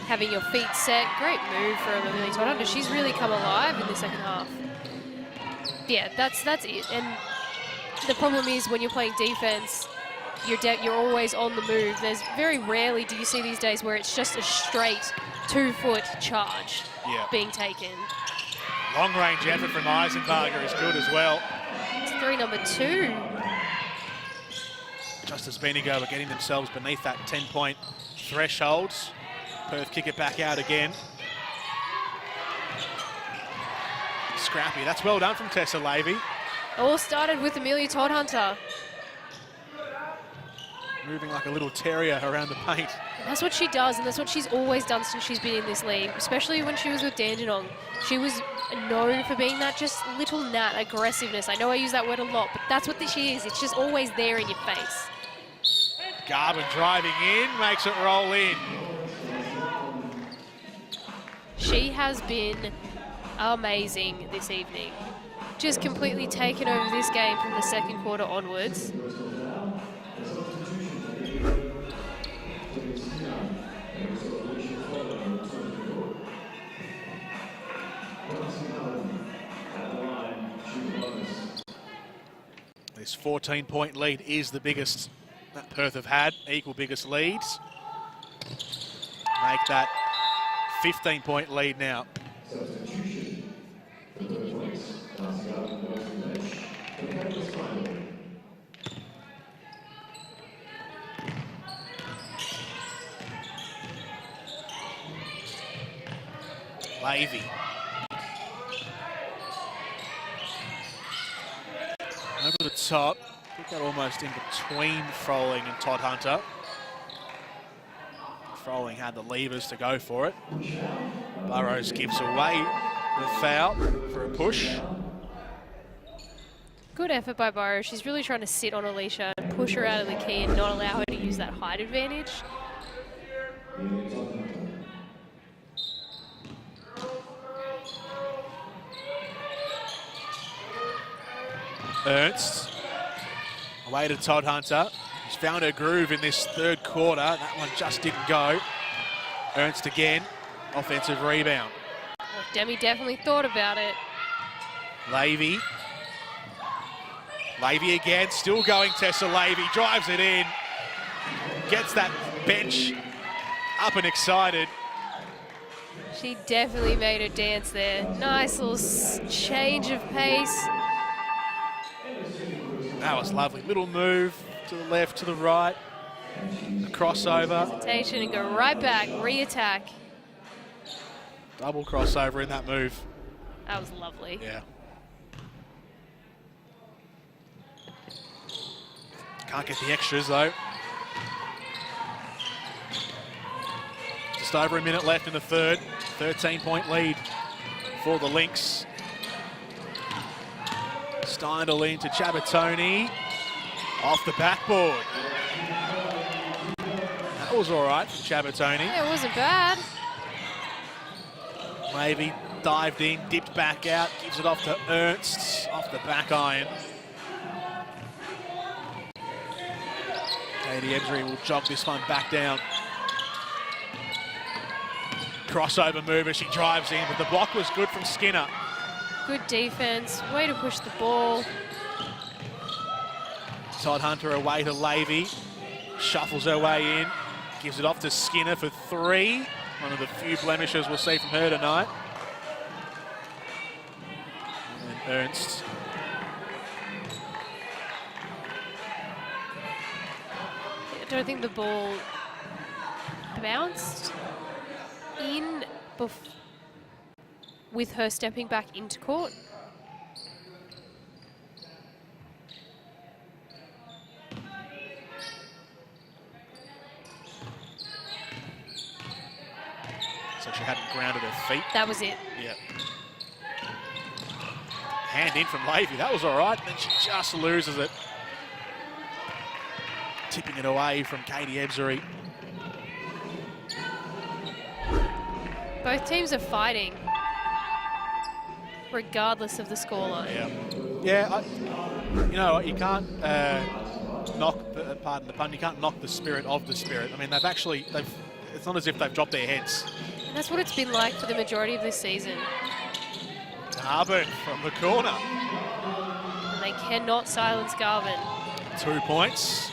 having your feet set. Great move from Amelia Todd-Hunter. She's really come alive in the second half. Yeah, that's it. And the problem is when you're playing defense, you're always on the move. There's very rarely do you see these days where it's just a straight 2-foot charge being taken. Long range effort from Eisenbarger is good as well. It's 3 number 2. Just as Bendigo are getting themselves beneath that 10-point threshold. Perth kick it back out again. Scrappy. That's well done from Tessa Lavey. All started with Amelia Todd-Hunter. Moving like a little terrier around the paint. And that's what she does, and that's what she's always done since she's been in this league, especially when she was with Dandenong. She was known for being that just little gnat aggressiveness. I know I use that word a lot, but that's what she is. It's just always there in your face. Garvin driving in, makes it roll in. She has been amazing this evening. Just completely taken over this game from the second quarter onwards. This 14-point lead is the biggest that Perth have had, equal biggest leads. Make that 15-point lead now. Lavey. Over the top. I think that almost in between Froling and Todd-Hunter. Froling had the levers to go for it. Burrows gives away the foul for a push. Good effort by Burrows. She's really trying to sit on Alicia and push her out of the key and not allow her to use that height advantage. Ernst, away to Todd-Hunter. She's found her groove in this third quarter. That one just didn't go. Ernst again, offensive rebound. Well, Demi definitely thought about it. Lavey. Lavey again, still going Tessa Lavey, drives it in. gets that bench up and excited. She definitely made her dance there. Nice little change of pace. That was lovely. Little move to the left, to the right. A crossover. Hesitation and go right back, re-attack. Double crossover in that move. That was lovely. Yeah. Can't get the extras though. Just over a minute left in the third. 13-point lead for the Lynx. Steindl into Chabatoni. Off the backboard. That was all right from Chabatoni. Yeah, it wasn't bad. Lavey dived in, dipped back out, gives it off to Ernst, off the back iron. Katie Ebsbury will jog this one back down. Crossover move as she drives in, but the block was good from Skinner. Good defense, way to push the ball. Todd Hunter away to Lavey, shuffles her way in, gives it off to Skinner for three. One of the few blemishes we'll see from her tonight. And Ernst. I don't think the ball bounced in with her stepping back into court. So she hadn't grounded her feet. That was it. Yeah. Hand in from Lavey, that was all right. Then she just loses it. Tipping it away from Katie Ebsbury. Both teams are fighting, regardless of the scoreline. Yeah. You know what? You can't knock. Pardon the pun. You can't knock the spirit of the spirit. I mean, it's not as if they've dropped their heads. And that's what it's been like for the majority of this season. Garvin from the corner. And they cannot silence Garvin. 2 points.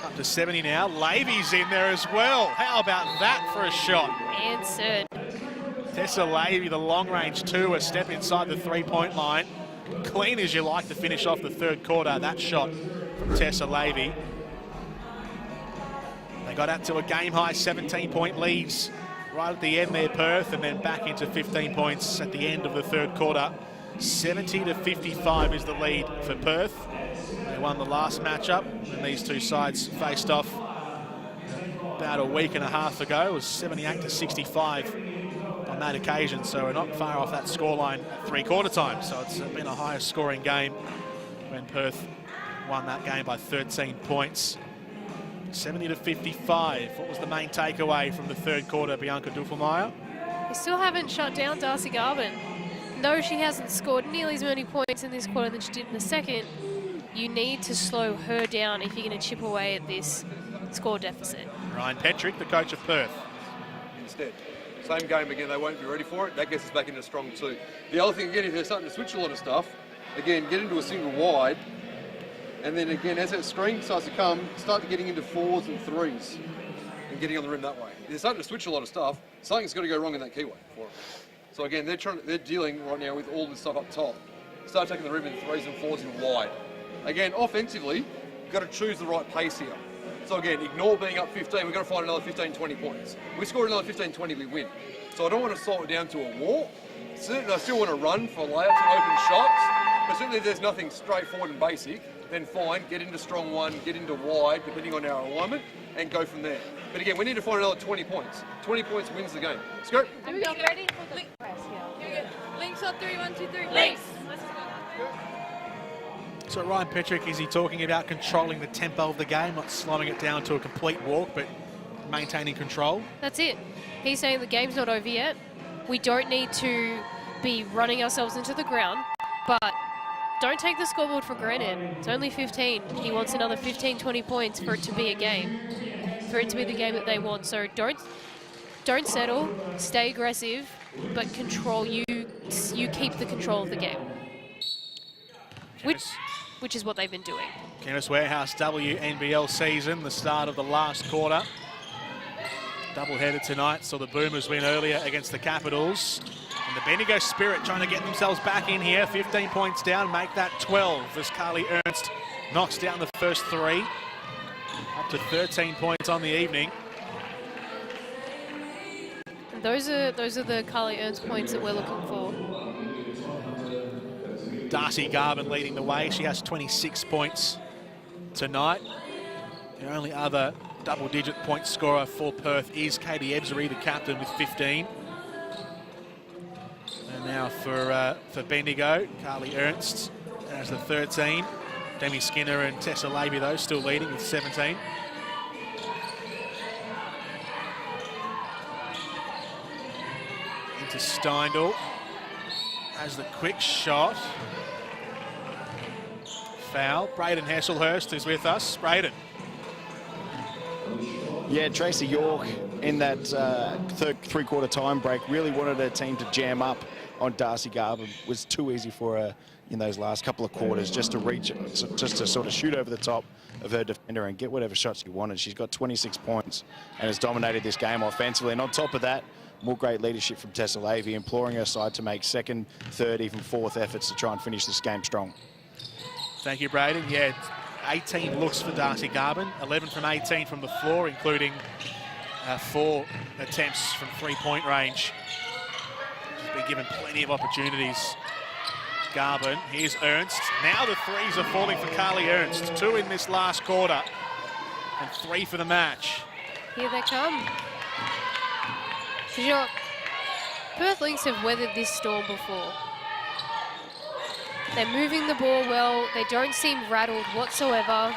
Up to 70 now. Lavey's in there as well. How about that for a shot? Answered. Tessa Lavey, the long-range two, a step inside the three-point line. Clean as you like to finish off the third quarter. That shot from Tessa Lavey. They got out to a game-high 17-point leads right at the end there, Perth, and then back into 15 points at the end of the third quarter. 70-55 is the lead for Perth. They won the last matchup, and these two sides faced off about a week and a half ago. It was 78-65 on that occasion, so we're not far off that scoreline at three-quarter time. So it's been a higher scoring game when Perth won that game by 13 points. 70-55. What was the main takeaway from the third quarter, Bianca Duffelmeyer? They still haven't shut down Darcy Garvin. Though she hasn't scored nearly as many points in this quarter than she did in the second, you need to slow her down if you're going to chip away at this score deficit. Ryan Petrick, the coach of Perth. Instead, same game again, they won't be ready for it. That gets us back into strong two. The other thing again, if they're starting to switch a lot of stuff, again, get into a single wide, and then again, as that screen starts to come, start getting into fours and threes and getting on the rim that way. If they're starting to switch a lot of stuff, something's got to go wrong in that keyway for them. So again, they're dealing right now with all this stuff up top. Start taking the rim in threes and fours and wide. Again, offensively, you've got to choose the right pace here. So again, ignore being up 15. We've got to find another 15, 20 points. We score another 15, 20, we win. So I don't want to slow it down to a walk. Certainly, I still want to run for layups and open shots. But certainly, if there's nothing straightforward and basic, then fine, get into strong one, get into wide, depending on our alignment, and go from there. But again, we need to find another 20 points. 20 points wins the game. Let's go. Are we ready for the press here? Lynx on 3, 1, 2, 3. Lynx. So Ryan Petrick, is he talking about controlling the tempo of the game, not slowing it down to a complete walk, but maintaining control? That's it. He's saying the game's not over yet. We don't need to be running ourselves into the ground, but don't take the scoreboard for granted. It's only 15. He wants another 15, 20 points for it to be a game, for it to be the game that they want. So don't settle, stay aggressive, but control. You keep the control of the game. which is what they've been doing. Chemist Warehouse WNBL season, the start of the last quarter. Double-headed tonight, so the Boomers win earlier against the Capitals. And the Bendigo Spirit trying to get themselves back in here. 15 points down, make that 12 as Carly Ernst knocks down the first 3. Up to 13 points on the evening. And those are the Carly Ernst points that we're looking for. Darcy Garvin leading the way. She has 26 points tonight. The only other double-digit point scorer for Perth is Katie Ebzery, the captain, with 15. And now for Bendigo, Carly Ernst has the 13. Demi Skinner and Tessa Levy, though, still leading with 17. Into Steindl. Has the quick shot. Foul. Braden Hesselhurst is with us. Braden. Yeah, Tracy York in that third three-quarter time break really wanted her team to jam up on Darcy Garvin. It was too easy for her in those last couple of quarters just to reach, just to sort of shoot over the top of her defender and get whatever shots she wanted. She's got 26 points and has dominated this game offensively. And on top of that, more great leadership from Tessa Levy, imploring her side to make second, third, even fourth efforts to try and finish this game strong. Thank you, Braden. Yeah, 18 looks for Darcy Garvin, 11 from 18 from the floor, including 4 attempts from three-point range. She's been given plenty of opportunities. Garvin, here's Ernst. Now the threes are falling for Carly Ernst. 2 in this last quarter and 3 for the match. Here they come. You know, Perth Lynx have weathered this storm before. They're moving the ball well. They don't seem rattled whatsoever.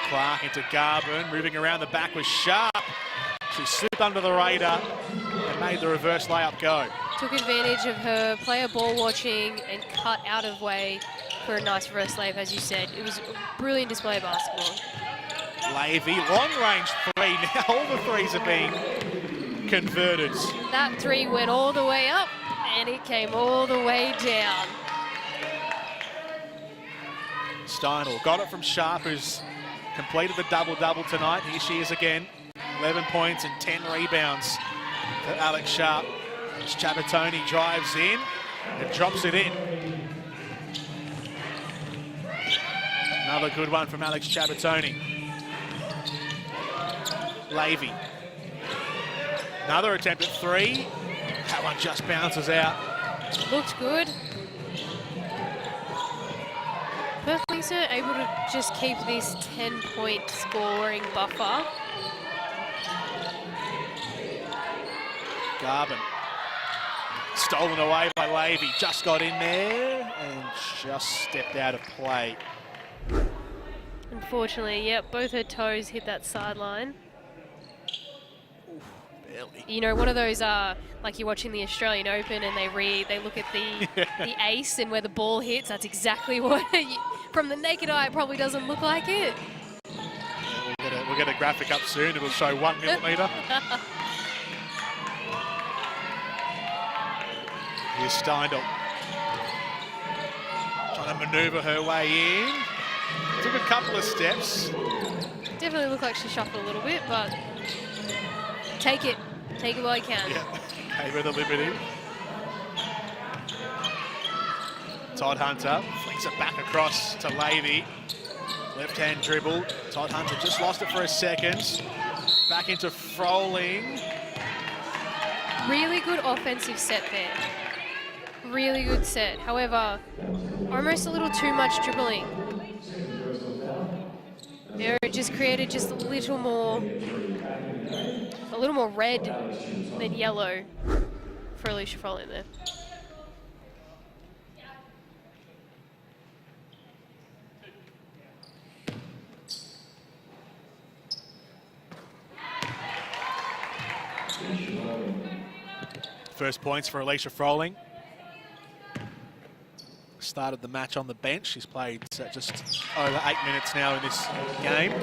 Clark into Garvin, moving around the back was Sharp. She slipped under the radar and made the reverse layup go. Took advantage of her player ball watching and cut out of way for a nice reverse layup, as you said. It was a brilliant display of basketball. Levy, long range 3. Now all the threes are being converted. That 3 went all the way up and it came all the way down. Steindl got it from Sharp, who's completed the double-double tonight. Here she is again. 11 points and 10 rebounds for Alex Sharp. As Chabatoni drives in and drops it in. Another good one from Alex Chabatoni. Levy. Another attempt at 3. That one just bounces out. Looked good. Perth Lynx are able to just keep this 10-point scoring buffer. Garvin. Stolen away by Levy. Just got in there and just stepped out of play. Unfortunately, yep, both her toes hit that sideline. Barely. You know, one of those like you're watching the Australian Open and they look at the ace and where the ball hits. That's exactly what, from the naked eye, it probably doesn't look like it. We'll get a graphic up soon. It'll show 1 millimetre. Here's Steindl. Trying to manoeuvre her way in. Took a couple of steps. Definitely looked like she shuffled a little bit, but take it while you can. Yeah, gave her the liberty. Todd Hunter flicks it back across to Levy. Left-hand dribble. Todd Hunter just lost it for a second. Back into Froling. Really good offensive set there. Really good set. However, almost a little too much dribbling. There, it just created just a little more red than yellow for Alicia Froling there. First points for Alicia Froling. Started the match on the bench. She's played just over 8 minutes now in this game.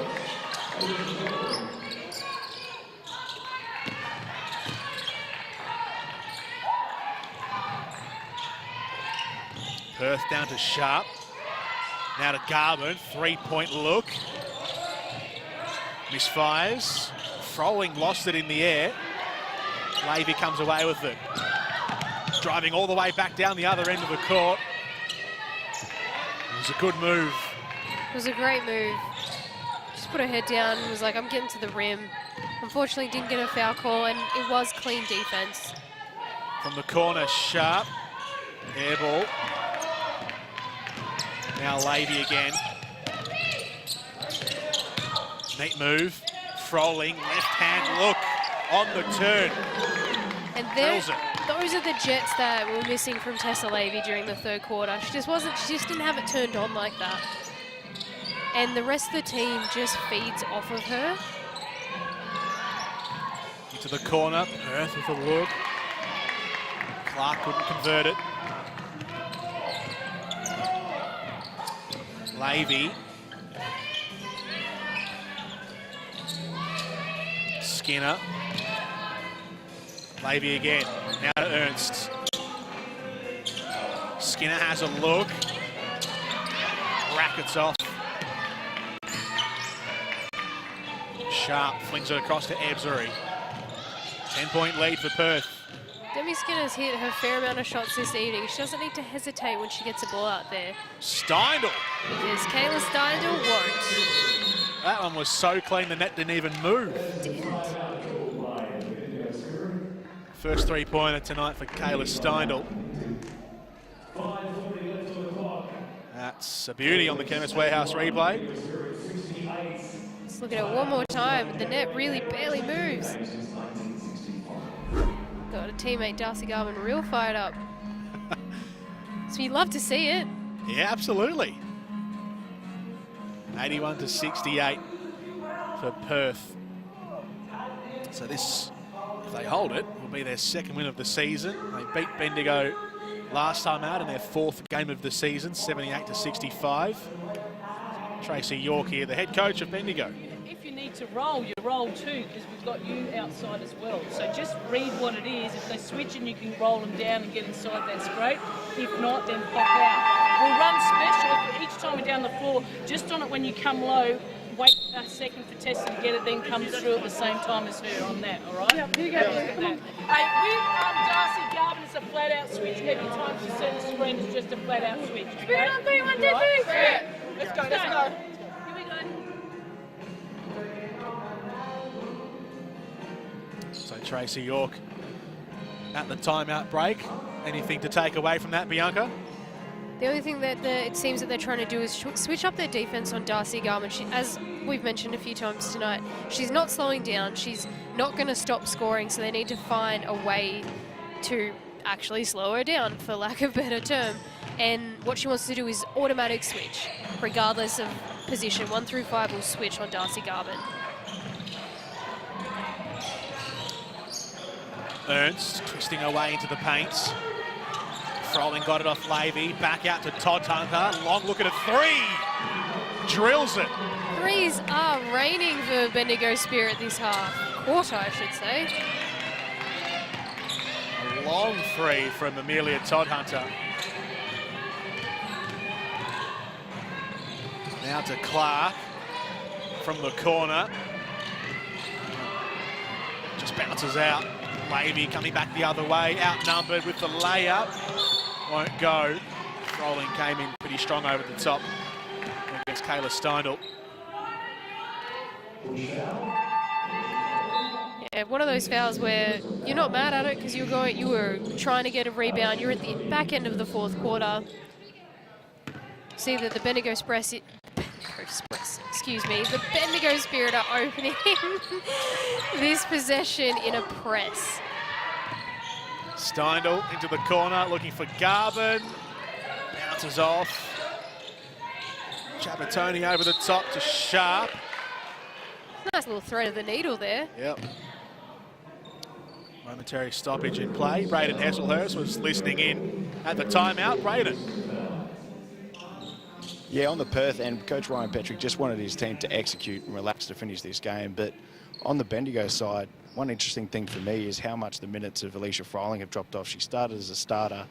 Perth down to Sharp. Now to Garvin, 3-point look. Misfires. Froling lost it in the air. Levy comes away with it. Driving all the way back down the other end of the court. It was a good move. It was a great move. Just put her head down and was like, I'm getting to the rim. Unfortunately, didn't get a foul call, and it was clean defense. From the corner, Sharp. Air ball. Now Levy again. Neat move. Froling, left hand look on the turn. And Drills it. those are the jets that were missing from Tessa Levy during the third quarter. She just didn't have it turned on like that. And the rest of the team just feeds off of her. Into the corner, Perth with a look. Clark couldn't convert it. Levy. Skinner. Levy again. Now to Ernst. Skinner has a look. Rackets off. Sharp flings it across to Ebzery. 10-point lead for Perth. Demi Skinner's hit her fair amount of shots this evening. She doesn't need to hesitate when she gets a ball out there. Steindl. Because Kayla Steindl won't. That one was so clean the net didn't even move. Didn't. First three-pointer tonight for Kayla Steindl. That's a beauty on the Chemist Warehouse replay. Let's look at it one more time. The net really barely moves. Got a teammate, Darcy Garvin, real fired up. So you'd love to see it. Yeah, absolutely. 81 to 68 for Perth. So this, if they hold it, will be their second win of the season. They beat Bendigo last time out in their fourth game of the season, 78 to 65. Tracy York here, the head coach of Bendigo. If you need to roll, you roll too, because we've got you outside as well. So just read what it is. If they switch and you can roll them down and get inside, that's great. If not, then pop out. We'll run special each time we're down the floor. Just on it when you come low, wait a second for Tessa to get it, then come through at the same time as her on that, all right? Yeah, you go. Look at that. Hey, with Darcy Garvin, it's a flat-out switch. Every time she sends a screen, it's just a flat-out switch. Okay? 3 on 3, 1, 2, 3. Yeah. Let's go. Here we go. So Tracy York at the timeout break. Anything to take away from that, Bianca? The only thing that it seems that they're trying to do is switch up their defense on Darcy Garvin. As we've mentioned a few times tonight, she's not slowing down. She's not going to stop scoring, so they need to find a way to actually slow her down, for lack of a better term. And what she wants to do is automatic switch, regardless of position. 1 through 5 will switch on Darcy Garvin. Ernst twisting away into the paint. Froling got it off Levy. Back out to Todd Hunter. Long look at a three. Drills it. Threes are raining for Bendigo Spirit this half. Quarter, I should say. A long three from Amelia Todd Hunter. Now to Clark from the corner. Just bounces out. Levy coming back the other way, outnumbered with the layup. Won't go. Rolling came in pretty strong over the top against Kayla Steindl. Yeah, one of those fouls where you're not mad at it because you were trying to get a rebound. You're at the back end of the fourth quarter. See that the Bendigo Spirit are opening this possession in a press. Steindl into the corner, looking for Garvin. Bounces off. Chabatoni over the top to Sharp. Nice little thread of the needle there. Yep. Momentary stoppage in play. Braden Hesselhurst was listening in at the timeout. Braden. Yeah, on the Perth end, Coach Ryan Petrick just wanted his team to execute and relax to finish this game. But on the Bendigo side, one interesting thing for me is how much the minutes of Alicia Froling have dropped off. She started as a starter,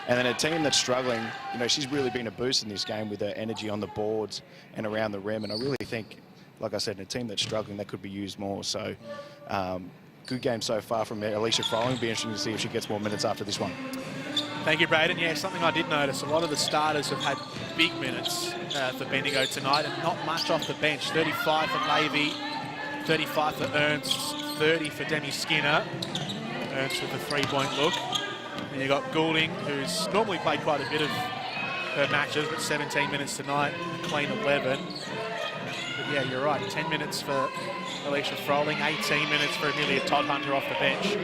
and then a team that's struggling, you know, she's really been a boost in this game with her energy on the boards and around the rim. And I really think, like I said, in a team that's struggling, that could be used more. So good game so far from Alicia Froling. Be interesting to see if she gets more minutes after this one. Thank you, Braden. Yeah, something I did notice, a lot of the starters have had big minutes for Bendigo tonight, and not much off the bench. 35 for Lavey, 35 for Ernst, 30 for Demi Skinner. Ernst with a three-point look. And you've got Goulding, who's normally played quite a bit of her matches, but 17 minutes tonight, a clean 11. But yeah, you're right, 10 minutes for Alicia Froling, 18 minutes for Amelia Todd Hunter off the bench.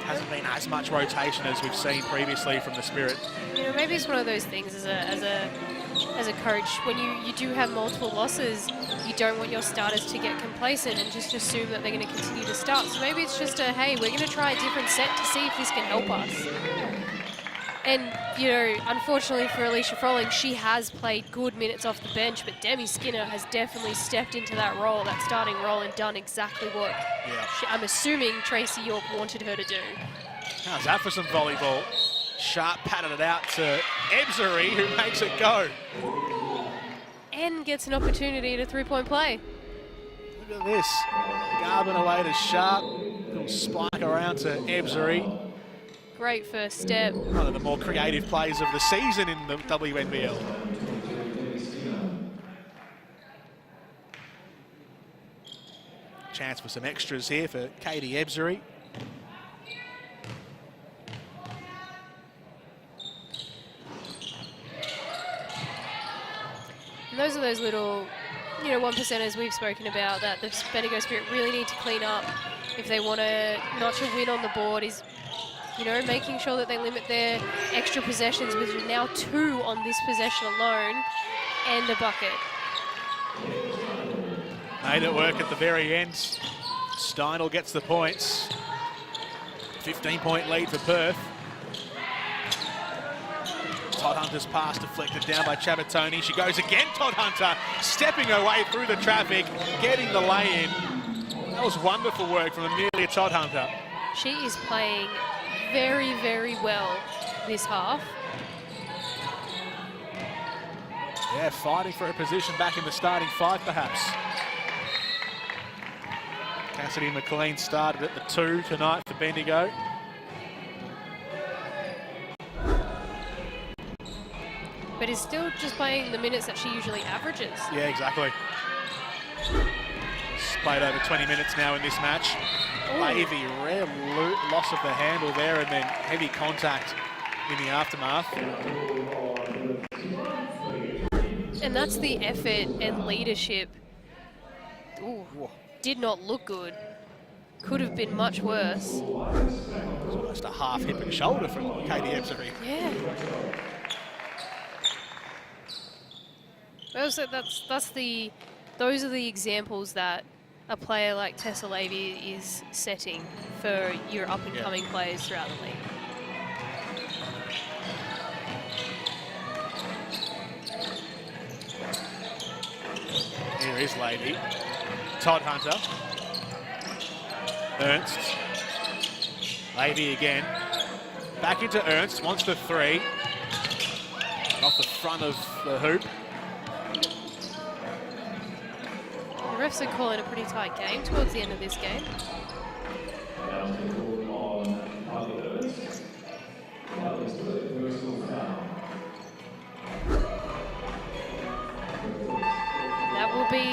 Hasn't been as much rotation as we've seen previously from the Spirit. You know, maybe it's one of those things as a coach, when you do have multiple losses, you don't want your starters to get complacent and just assume that they're going to continue to start. So maybe it's just hey, we're going to try a different set to see if this can help us. And, you know, unfortunately for Alicia Froling, she has played good minutes off the bench, but Demi Skinner has definitely stepped into that role, that starting role, and done exactly what I'm assuming Tracy York wanted her to do. How's that for some volleyball? Sharp patted it out to Ebzery, who makes it go. And gets an opportunity at a three-point play. Look at this. Garvin away to Sharp. Little spike around to Ebzery. Great first step. One of the more creative plays of the season in the WNBL. Chance for some extras here for Katie Ebzery. And those are those little, you know, 1%ers we've spoken about that the Bendigo Spirit really need to clean up if they want to notch a win on the board, is, you know, making sure that they limit their extra possessions, which are now 2 on this possession alone, and a bucket. Made it work at the very end. Steinel gets the points. 15-point lead for Perth. Todd Hunter's pass deflected down by Chabatoni. She goes again, Todd Hunter, stepping her way through the traffic, getting the lay-in. That was wonderful work from Amelia Todd Hunter. She is playing very, very well this half. Yeah, fighting for a position back in the starting 5, perhaps. Cassidy McLean started at the 2 tonight for Bendigo. But is still just playing the minutes that she usually averages. Yeah, exactly. She's played over 20 minutes now in this match. Lavey, rare loss of the handle there, and then heavy contact in the aftermath. And that's the effort and leadership. Ooh, did not look good. Could have been much worse. It's almost a half hip and shoulder from Katie Ebzery. Yeah. Also, those are the examples that a player like Tessa Lavey is setting for your up-and-coming players throughout the league. Here is Lavey. Todd Hunter. Ernst. Lavey again. Back into Ernst, wants the 3. Off the front of the hoop. The refs are calling a pretty tight game towards the end of this game. That will be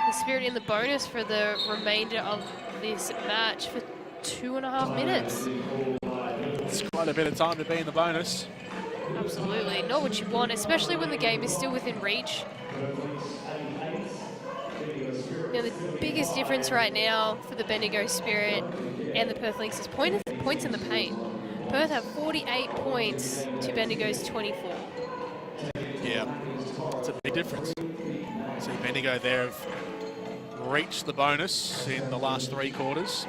the Spirit in the bonus for the remainder of this match for 2.5 minutes. It's quite a bit of time to be in the bonus. Absolutely, not what you want, especially when the game is still within reach. You know, the biggest difference right now for the Bendigo Spirit and the Perth Lynx is points in the paint. Perth have 48 points to Bendigo's 24. Yeah, it's a big difference. See, Bendigo there have reached the bonus in the last 3 quarters.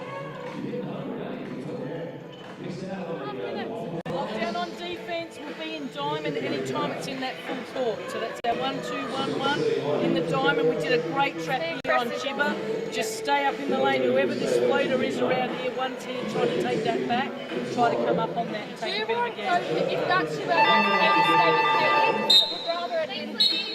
Lockdown on defence will be in diamond anytime it's in that full court. So that's our 1-2-1-1 in the diamond. We did a great trap here on Chibba. Just stay up in the lane. Whoever this floater is around here, 110, try to take that back. Try to come up on that and take a bit of a gap. If that's Chibba, maybe stay with Katie. Rather it in.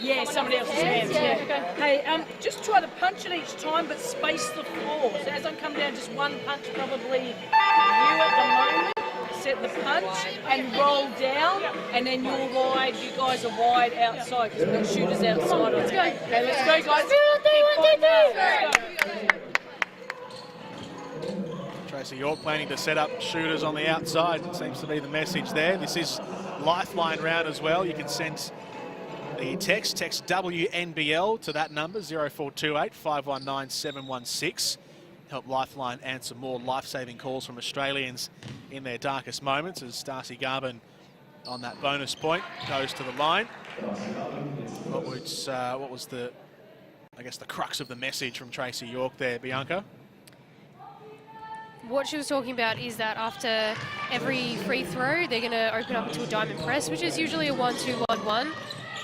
Yeah, somebody else's hands, yeah. Hey, just try to punch it each time, but space the floor. So as I come down, just one punch probably you at the moment. Set the punch and roll down, and then you're wide. You guys are wide outside because we've got shooters outside. Let's go. Okay, let's go, guys. Tracy York planning to set up shooters on the outside. Seems to be the message there. This is Lifeline round as well. You can send the text WNBL to that number, 0428 519 716. Help Lifeline answer more life-saving calls from Australians in their darkest moments, as Darcy Garvin on that bonus point goes to the line. What was the, I guess, the crux of the message from Tracy York there, Bianca? What she was talking about is that after every free throw, they're going to open up into a diamond press, which is usually a 1-2-1-1,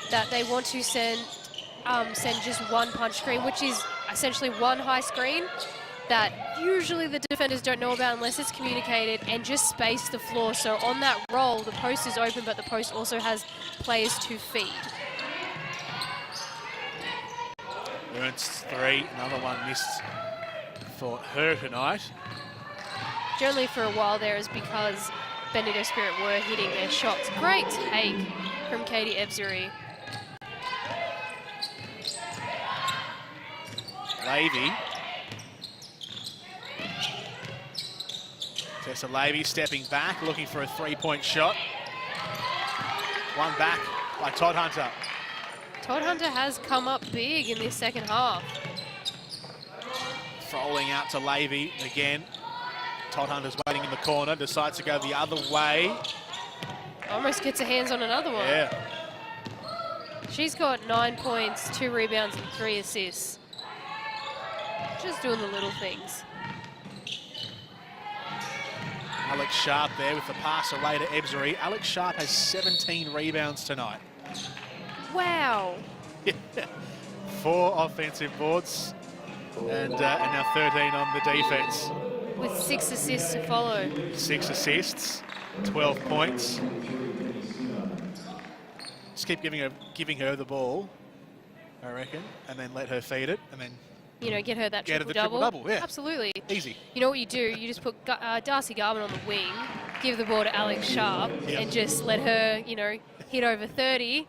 that they want to send just one punch screen, which is essentially one high screen that usually the defenders don't know about unless it's communicated, and just space the floor. So on that roll, the post is open, but the post also has players to feed. Ernst 3, another one missed for her tonight. Generally for a while there is because Bendigo Spirit were hitting their shots. Great take from Katie Ebzery. Levy. Tessa Levy stepping back, looking for a three-point shot. One back by Todd Hunter. Todd Hunter has come up big in this second half. Rolling out to Levy again. Todd Hunter's waiting in the corner, decides to go the other way. Almost gets her hands on another one. Yeah. She's got 9 points, 2 rebounds and 3 assists. Just doing the little things. Alex Sharp there with the pass away to Ebzery. Alex Sharp has 17 rebounds tonight. Wow. 4 offensive boards and now 13 on the defense. With 6 assists to follow. 6 assists, 12 points. Just keep giving her the ball, I reckon, and then let her feed it, and then Get her that triple-double. triple-double, yeah. Absolutely. Easy. You know what you do? You just put Darcy Garvin on the wing, give the ball to Alex Sharp, and just let her, hit over 30.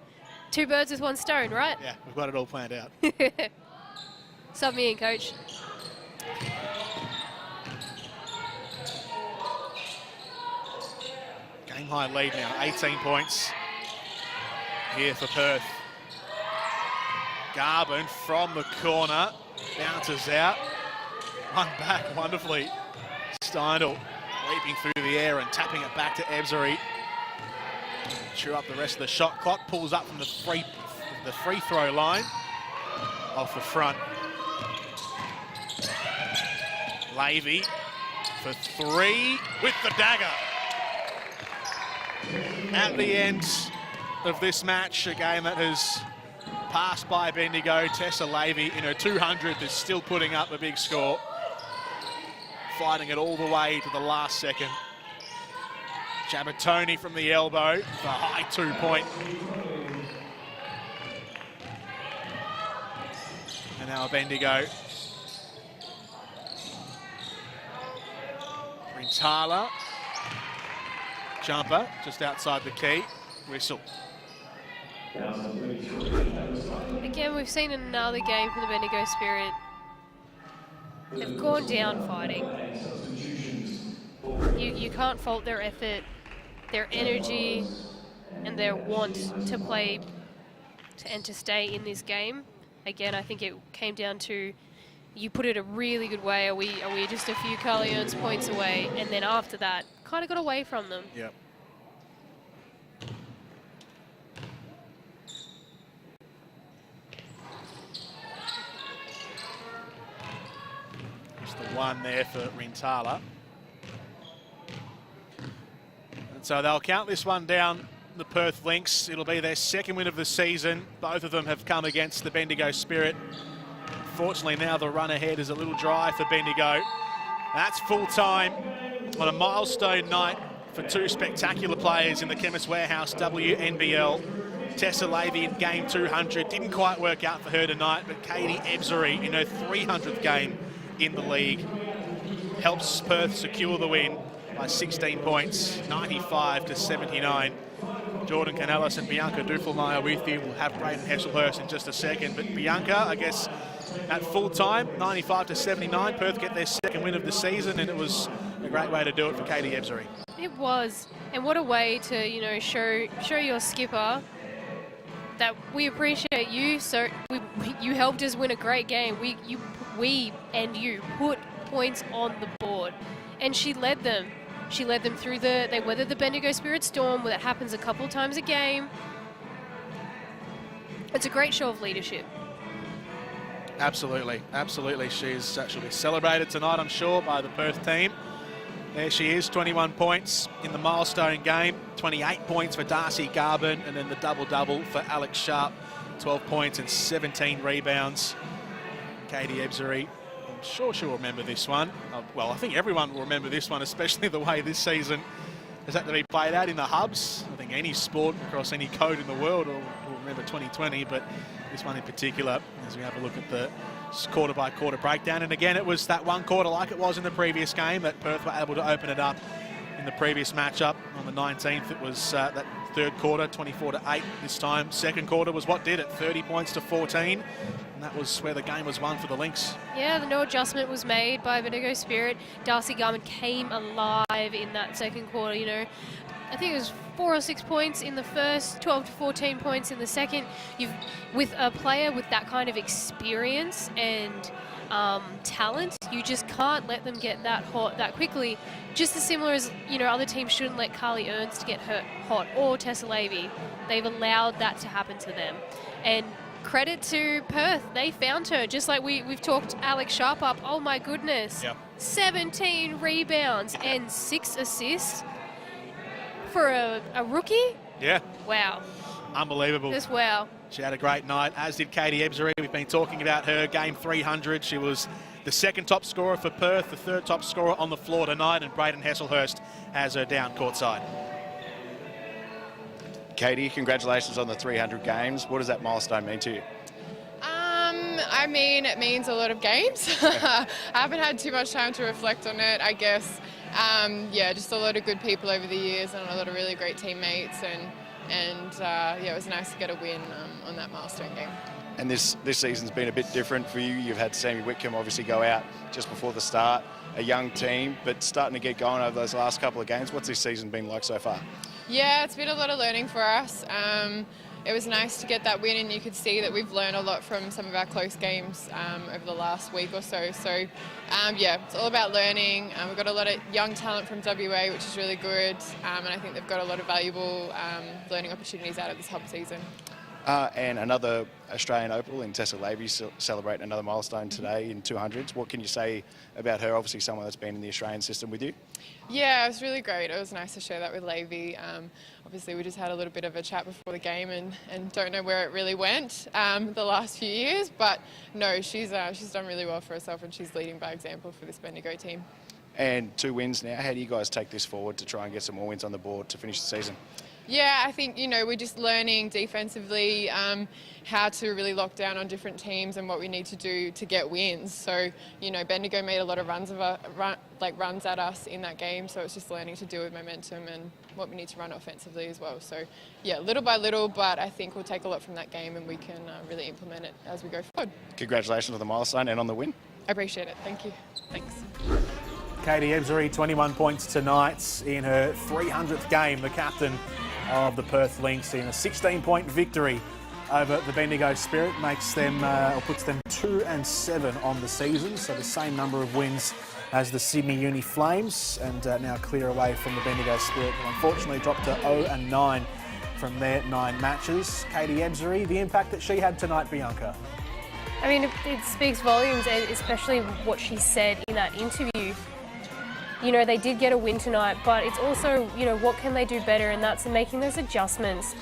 2 birds with 1 stone, right? Yeah, we've got it all planned out. Sub me in, coach. Game high lead now, 18 points here for Perth. Garvin from the corner, bounces out. One back wonderfully. Steindl leaping through the air and tapping it back to Ebzery. Chew up the rest of the shot clock, pulls up from the free throw line off the front. Levy for 3 with the dagger. At the end of this match, a game that has passed by Bendigo, Tessa Levy in her 200th is still putting up a big score. Fighting it all the way to the last second. Jabatoni from the elbow for a high 2-point. And now a Bendigo. Rintala. Jumper just outside the key. Whistle. Again, we've seen another game from the Bendigo Spirit. They've gone down fighting. You can't fault their effort, their energy, and their want to play and to stay in this game. Again, I think it came down to, you put it a really good way. Are we just a few Carly Ernst points away? And then after that, kind of got away from them. Yep. Just the one there for Rintala. And so they'll count this one down the Perth Lynx. It'll be their second win of the season. Both of them have come against the Bendigo Spirit. Fortunately, now the run ahead is a little dry for Bendigo. That's full time on a milestone night for two spectacular players in the Chemist Warehouse WNBL. Tessa Lavey in game 200. Didn't quite work out for her tonight, but Katie Ebzery in her 300th game in the league helps Perth secure the win by 16 points, 95-79. Jordan Canellis and Bianca Duffelmeyer with you. We'll have Braden Hesselhurst in just a second. But Bianca, I guess, at full time, 95-79. Perth get their second win of the season, and it was a great way to do it for Katie Ebzery. It was, and what a way to, you know, show your skipper that we appreciate you. So you helped us win a great game. We and you put points on the board, and she led them. She led them through they weathered the Bendigo Spirit storm. That happens a couple times a game. It's a great show of leadership. Absolutely, absolutely. She'll be celebrated tonight, I'm sure, by the Perth team. There she is, 21 points in the milestone game, 28 points for Darcy Garburn, and then the double-double for Alex Sharp, 12 points and 17 rebounds. Katie Ebzery, I'm sure she'll remember this one. Well, I think everyone will remember this one, especially the way this season has had to be played out in the hubs. I think any sport across any code in the world will remember 2020, but this one in particular, as we have a look at the quarter-by-quarter breakdown. And again, it was that one quarter like it was in the previous game that Perth were able to open it up in the previous matchup. On the 19th, it was that third quarter, 24-8 this time. Second quarter was what did it, 30 points to 14. And that was where the game was won for the Lynx. Yeah, no adjustment was made by Bendigo Spirit. Darcy Garman came alive in that second quarter, you know. I think it was 4 or 6 points in the first, 12 to 14 points in the second. With a player with that kind of experience and talent, you just can't let them get that hot that quickly. Just as similar as, you know, other teams shouldn't let Carly Ernst get hot or Tessa Lavey. They've allowed that to happen to them. And credit to Perth, they found her. Just like we've talked Alex Sharp up. Oh my goodness. Yep. 17 rebounds and 6 assists. For a rookie? Yeah. Wow. Unbelievable. Just wow. She had a great night, as did Katie Ebzery. We've been talking about her game 300. She was the second top scorer for Perth, the third top scorer on the floor tonight, and Braden Hesselhurst has her down courtside. Katie, congratulations on the 300 games. What does that milestone mean to you? I mean, it means a lot of games. I haven't had too much time to reflect on it, I guess. Yeah, just a lot of good people over the years and a lot of really great teammates, and yeah, it was nice to get a win on that milestone game. And this season's been a bit different for you. You've had Sammy Whitcomb obviously go out just before the start, a young team, but starting to get going over those last couple of games. What's this season been like so far? Yeah, it's been a lot of learning for us. It was nice to get that win, and you could see that we've learned a lot from some of our close games over the last week or so. So, yeah, it's all about learning. We've got a lot of young talent from WA, which is really good, and I think they've got a lot of valuable learning opportunities out of this hub season. And another Australian opal in Tessa Lavey celebrating another milestone today in 200s. What can you say about her? Obviously someone that's been in the Australian system with you. Yeah, it was really great. It was nice to share that with Lavey. Obviously we just had a little bit of a chat before the game and don't know where it really went the last few years, but no, she's done really well for herself, and she's leading by example for this Bendigo team. And 2 wins now. How do you guys take this forward to try and get some more wins on the board to finish the season? Yeah, I think, you know, we're just learning defensively how to really lock down on different teams and what we need to do to get wins. So, you know, Bendigo made a lot of runs at us in that game, so it's just learning to deal with momentum and what we need to run offensively as well. So, yeah, little by little, but I think we'll take a lot from that game and we can really implement it as we go forward. Congratulations on the milestone and on the win. I appreciate it. Thank you. Thanks. Katie Ebzery, 21 points tonight in her 300th game, the captain of the Perth Lynx, in a 16-point victory over the Bendigo Spirit, makes them or puts them 2-7 on the season, so the same number of wins as the Sydney Uni Flames, and now clear away from the Bendigo Spirit, who unfortunately dropped to 0-9 from their 9 matches. Katie Ebzery, the impact that she had tonight, Bianca. I mean, it speaks volumes, especially what she said in that interview. you know, they did get a win tonight, but it's also, you know, what can they do better, and that's making those adjustments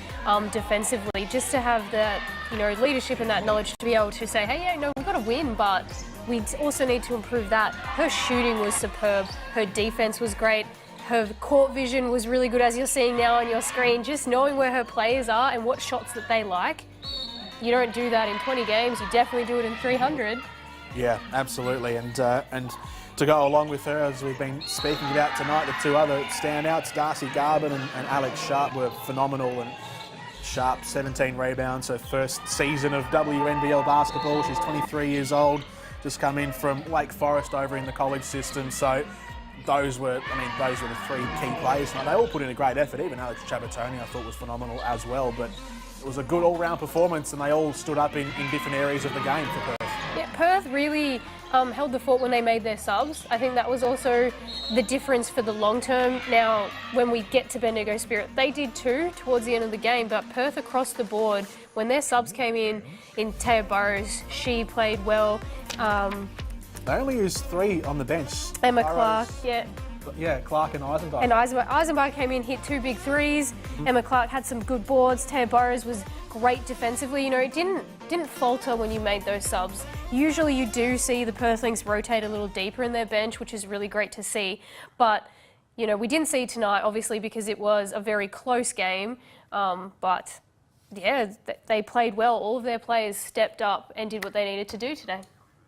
defensively, just to have that, you know, leadership and that knowledge to be able to say, hey, yeah, no, we've got to win, but we also need to improve that. Her shooting was superb. Her defense was great. Her court vision was really good, as you're seeing now on your screen, just knowing where her players are and what shots that they like. You don't do that in 20 games, you definitely do it in 300. Yeah, absolutely. And to go along with her, as we've been speaking about tonight, the two other standouts, Darcy Garvin and Alex Sharp, were phenomenal. And Sharp, 17 rebounds, her first season of WNBL basketball. She's 23 years old, just come in from Wake Forest over in the college system. So those were the three key players. They all put in a great effort. Even Alex Chabatoni, I thought, was phenomenal as well. But it was a good all-round performance, and they all stood up in different areas of the game for Perth. Yeah, Perth really held the fort when they made their subs. I think that was also the difference for the long term. Now, when we get to Bendigo Spirit, they did too towards the end of the game, but Perth across the board, when their subs came in Taya Burrows, she played well. They only used 3 on the bench. Emma Clark, yeah. Yeah, Clark and Eisenbach. And Eisenbach came in, hit 2 big threes. Emma Clark had some good boards. Taya Burrows was great defensively. You know, it didn't falter when you made those subs. Usually you do see the Perth Lynx rotate a little deeper in their bench, which is really great to see. But, you know, we didn't see it tonight, obviously, because it was a very close game. But, yeah, they played well. All of their players stepped up and did what they needed to do today.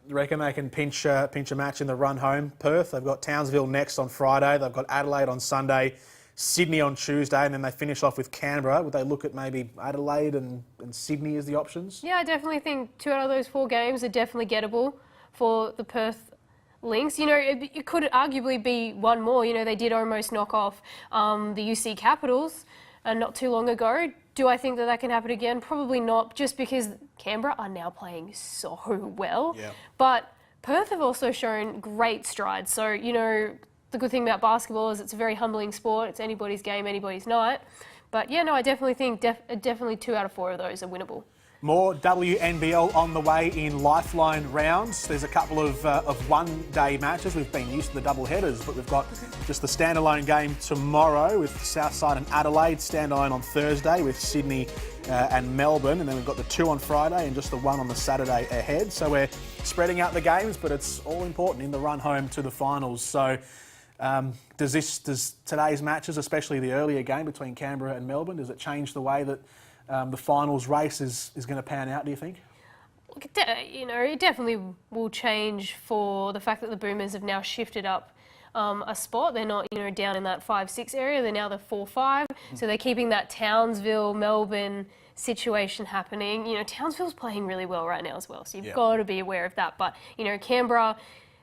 You reckon they can pinch a match in the run home? Perth, they've got Townsville next on Friday. They've got Adelaide on Sunday, Sydney on Tuesday, and then they finish off with Canberra. Would they look at maybe Adelaide and Sydney as the options? Yeah, I definitely think 2 out of those 4 games are definitely gettable for the Perth Lynx. You know, it could arguably be one more. You know, they did almost knock off the UC Capitals not too long ago. Do I think that can happen again? Probably not, just because Canberra are now playing so well. Yeah. But Perth have also shown great strides. So, you know, the good thing about basketball is it's a very humbling sport. It's anybody's game, anybody's night. But yeah, no, I definitely think definitely 2 out of 4 of those are winnable. More WNBL on the way in Lifeline rounds. There's a couple of one-day matches. We've been used to the double headers, but we've got just the standalone game tomorrow with Southside and Adelaide, standalone on Thursday with Sydney and Melbourne, and then we've got the 2 on Friday and just the 1 on the Saturday ahead. So we're spreading out the games, but it's all important in the run home to the finals. So does today's matches, especially the earlier game between Canberra and Melbourne, does it change the way that the finals race is going to pan out, do you think? You know, it definitely will change for the fact that the Boomers have now shifted up a spot. They're not, you know, down in that 5-6 area. They're now the 4-5. So they're keeping that Townsville, Melbourne situation happening. You know, Townsville's playing really well right now as well. So you've got to be aware of that. But, you know, Canberra,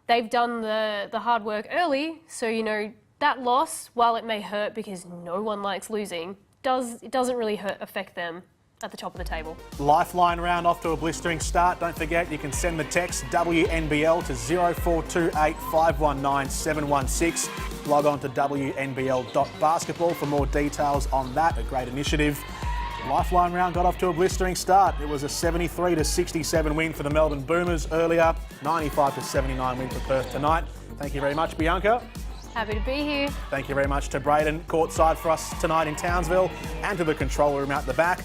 they've done the hard work early. So, you know, that loss, while it may hurt because no one likes losing, it doesn't really affect them at the top of the table. Lifeline round off to a blistering start. Don't forget, you can send the text WNBL to 0428 519 716. Log on to WNBL.basketball for more details on that. A great initiative. Lifeline round got off to a blistering start. It was a 73-67 win for the Melbourne Boomers earlier, 95-79 win for Perth tonight. Thank you very much, Bianca. Happy to be here. Thank you very much to Braden, courtside for us tonight in Townsville, and to the control room out the back.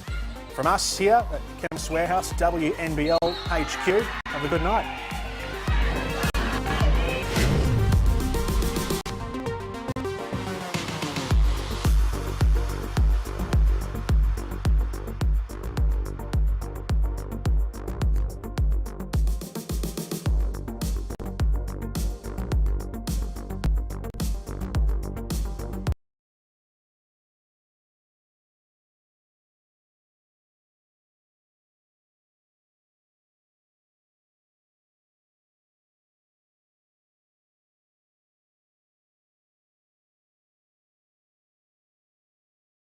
From us here at Chemist Warehouse WNBL HQ, have a good night.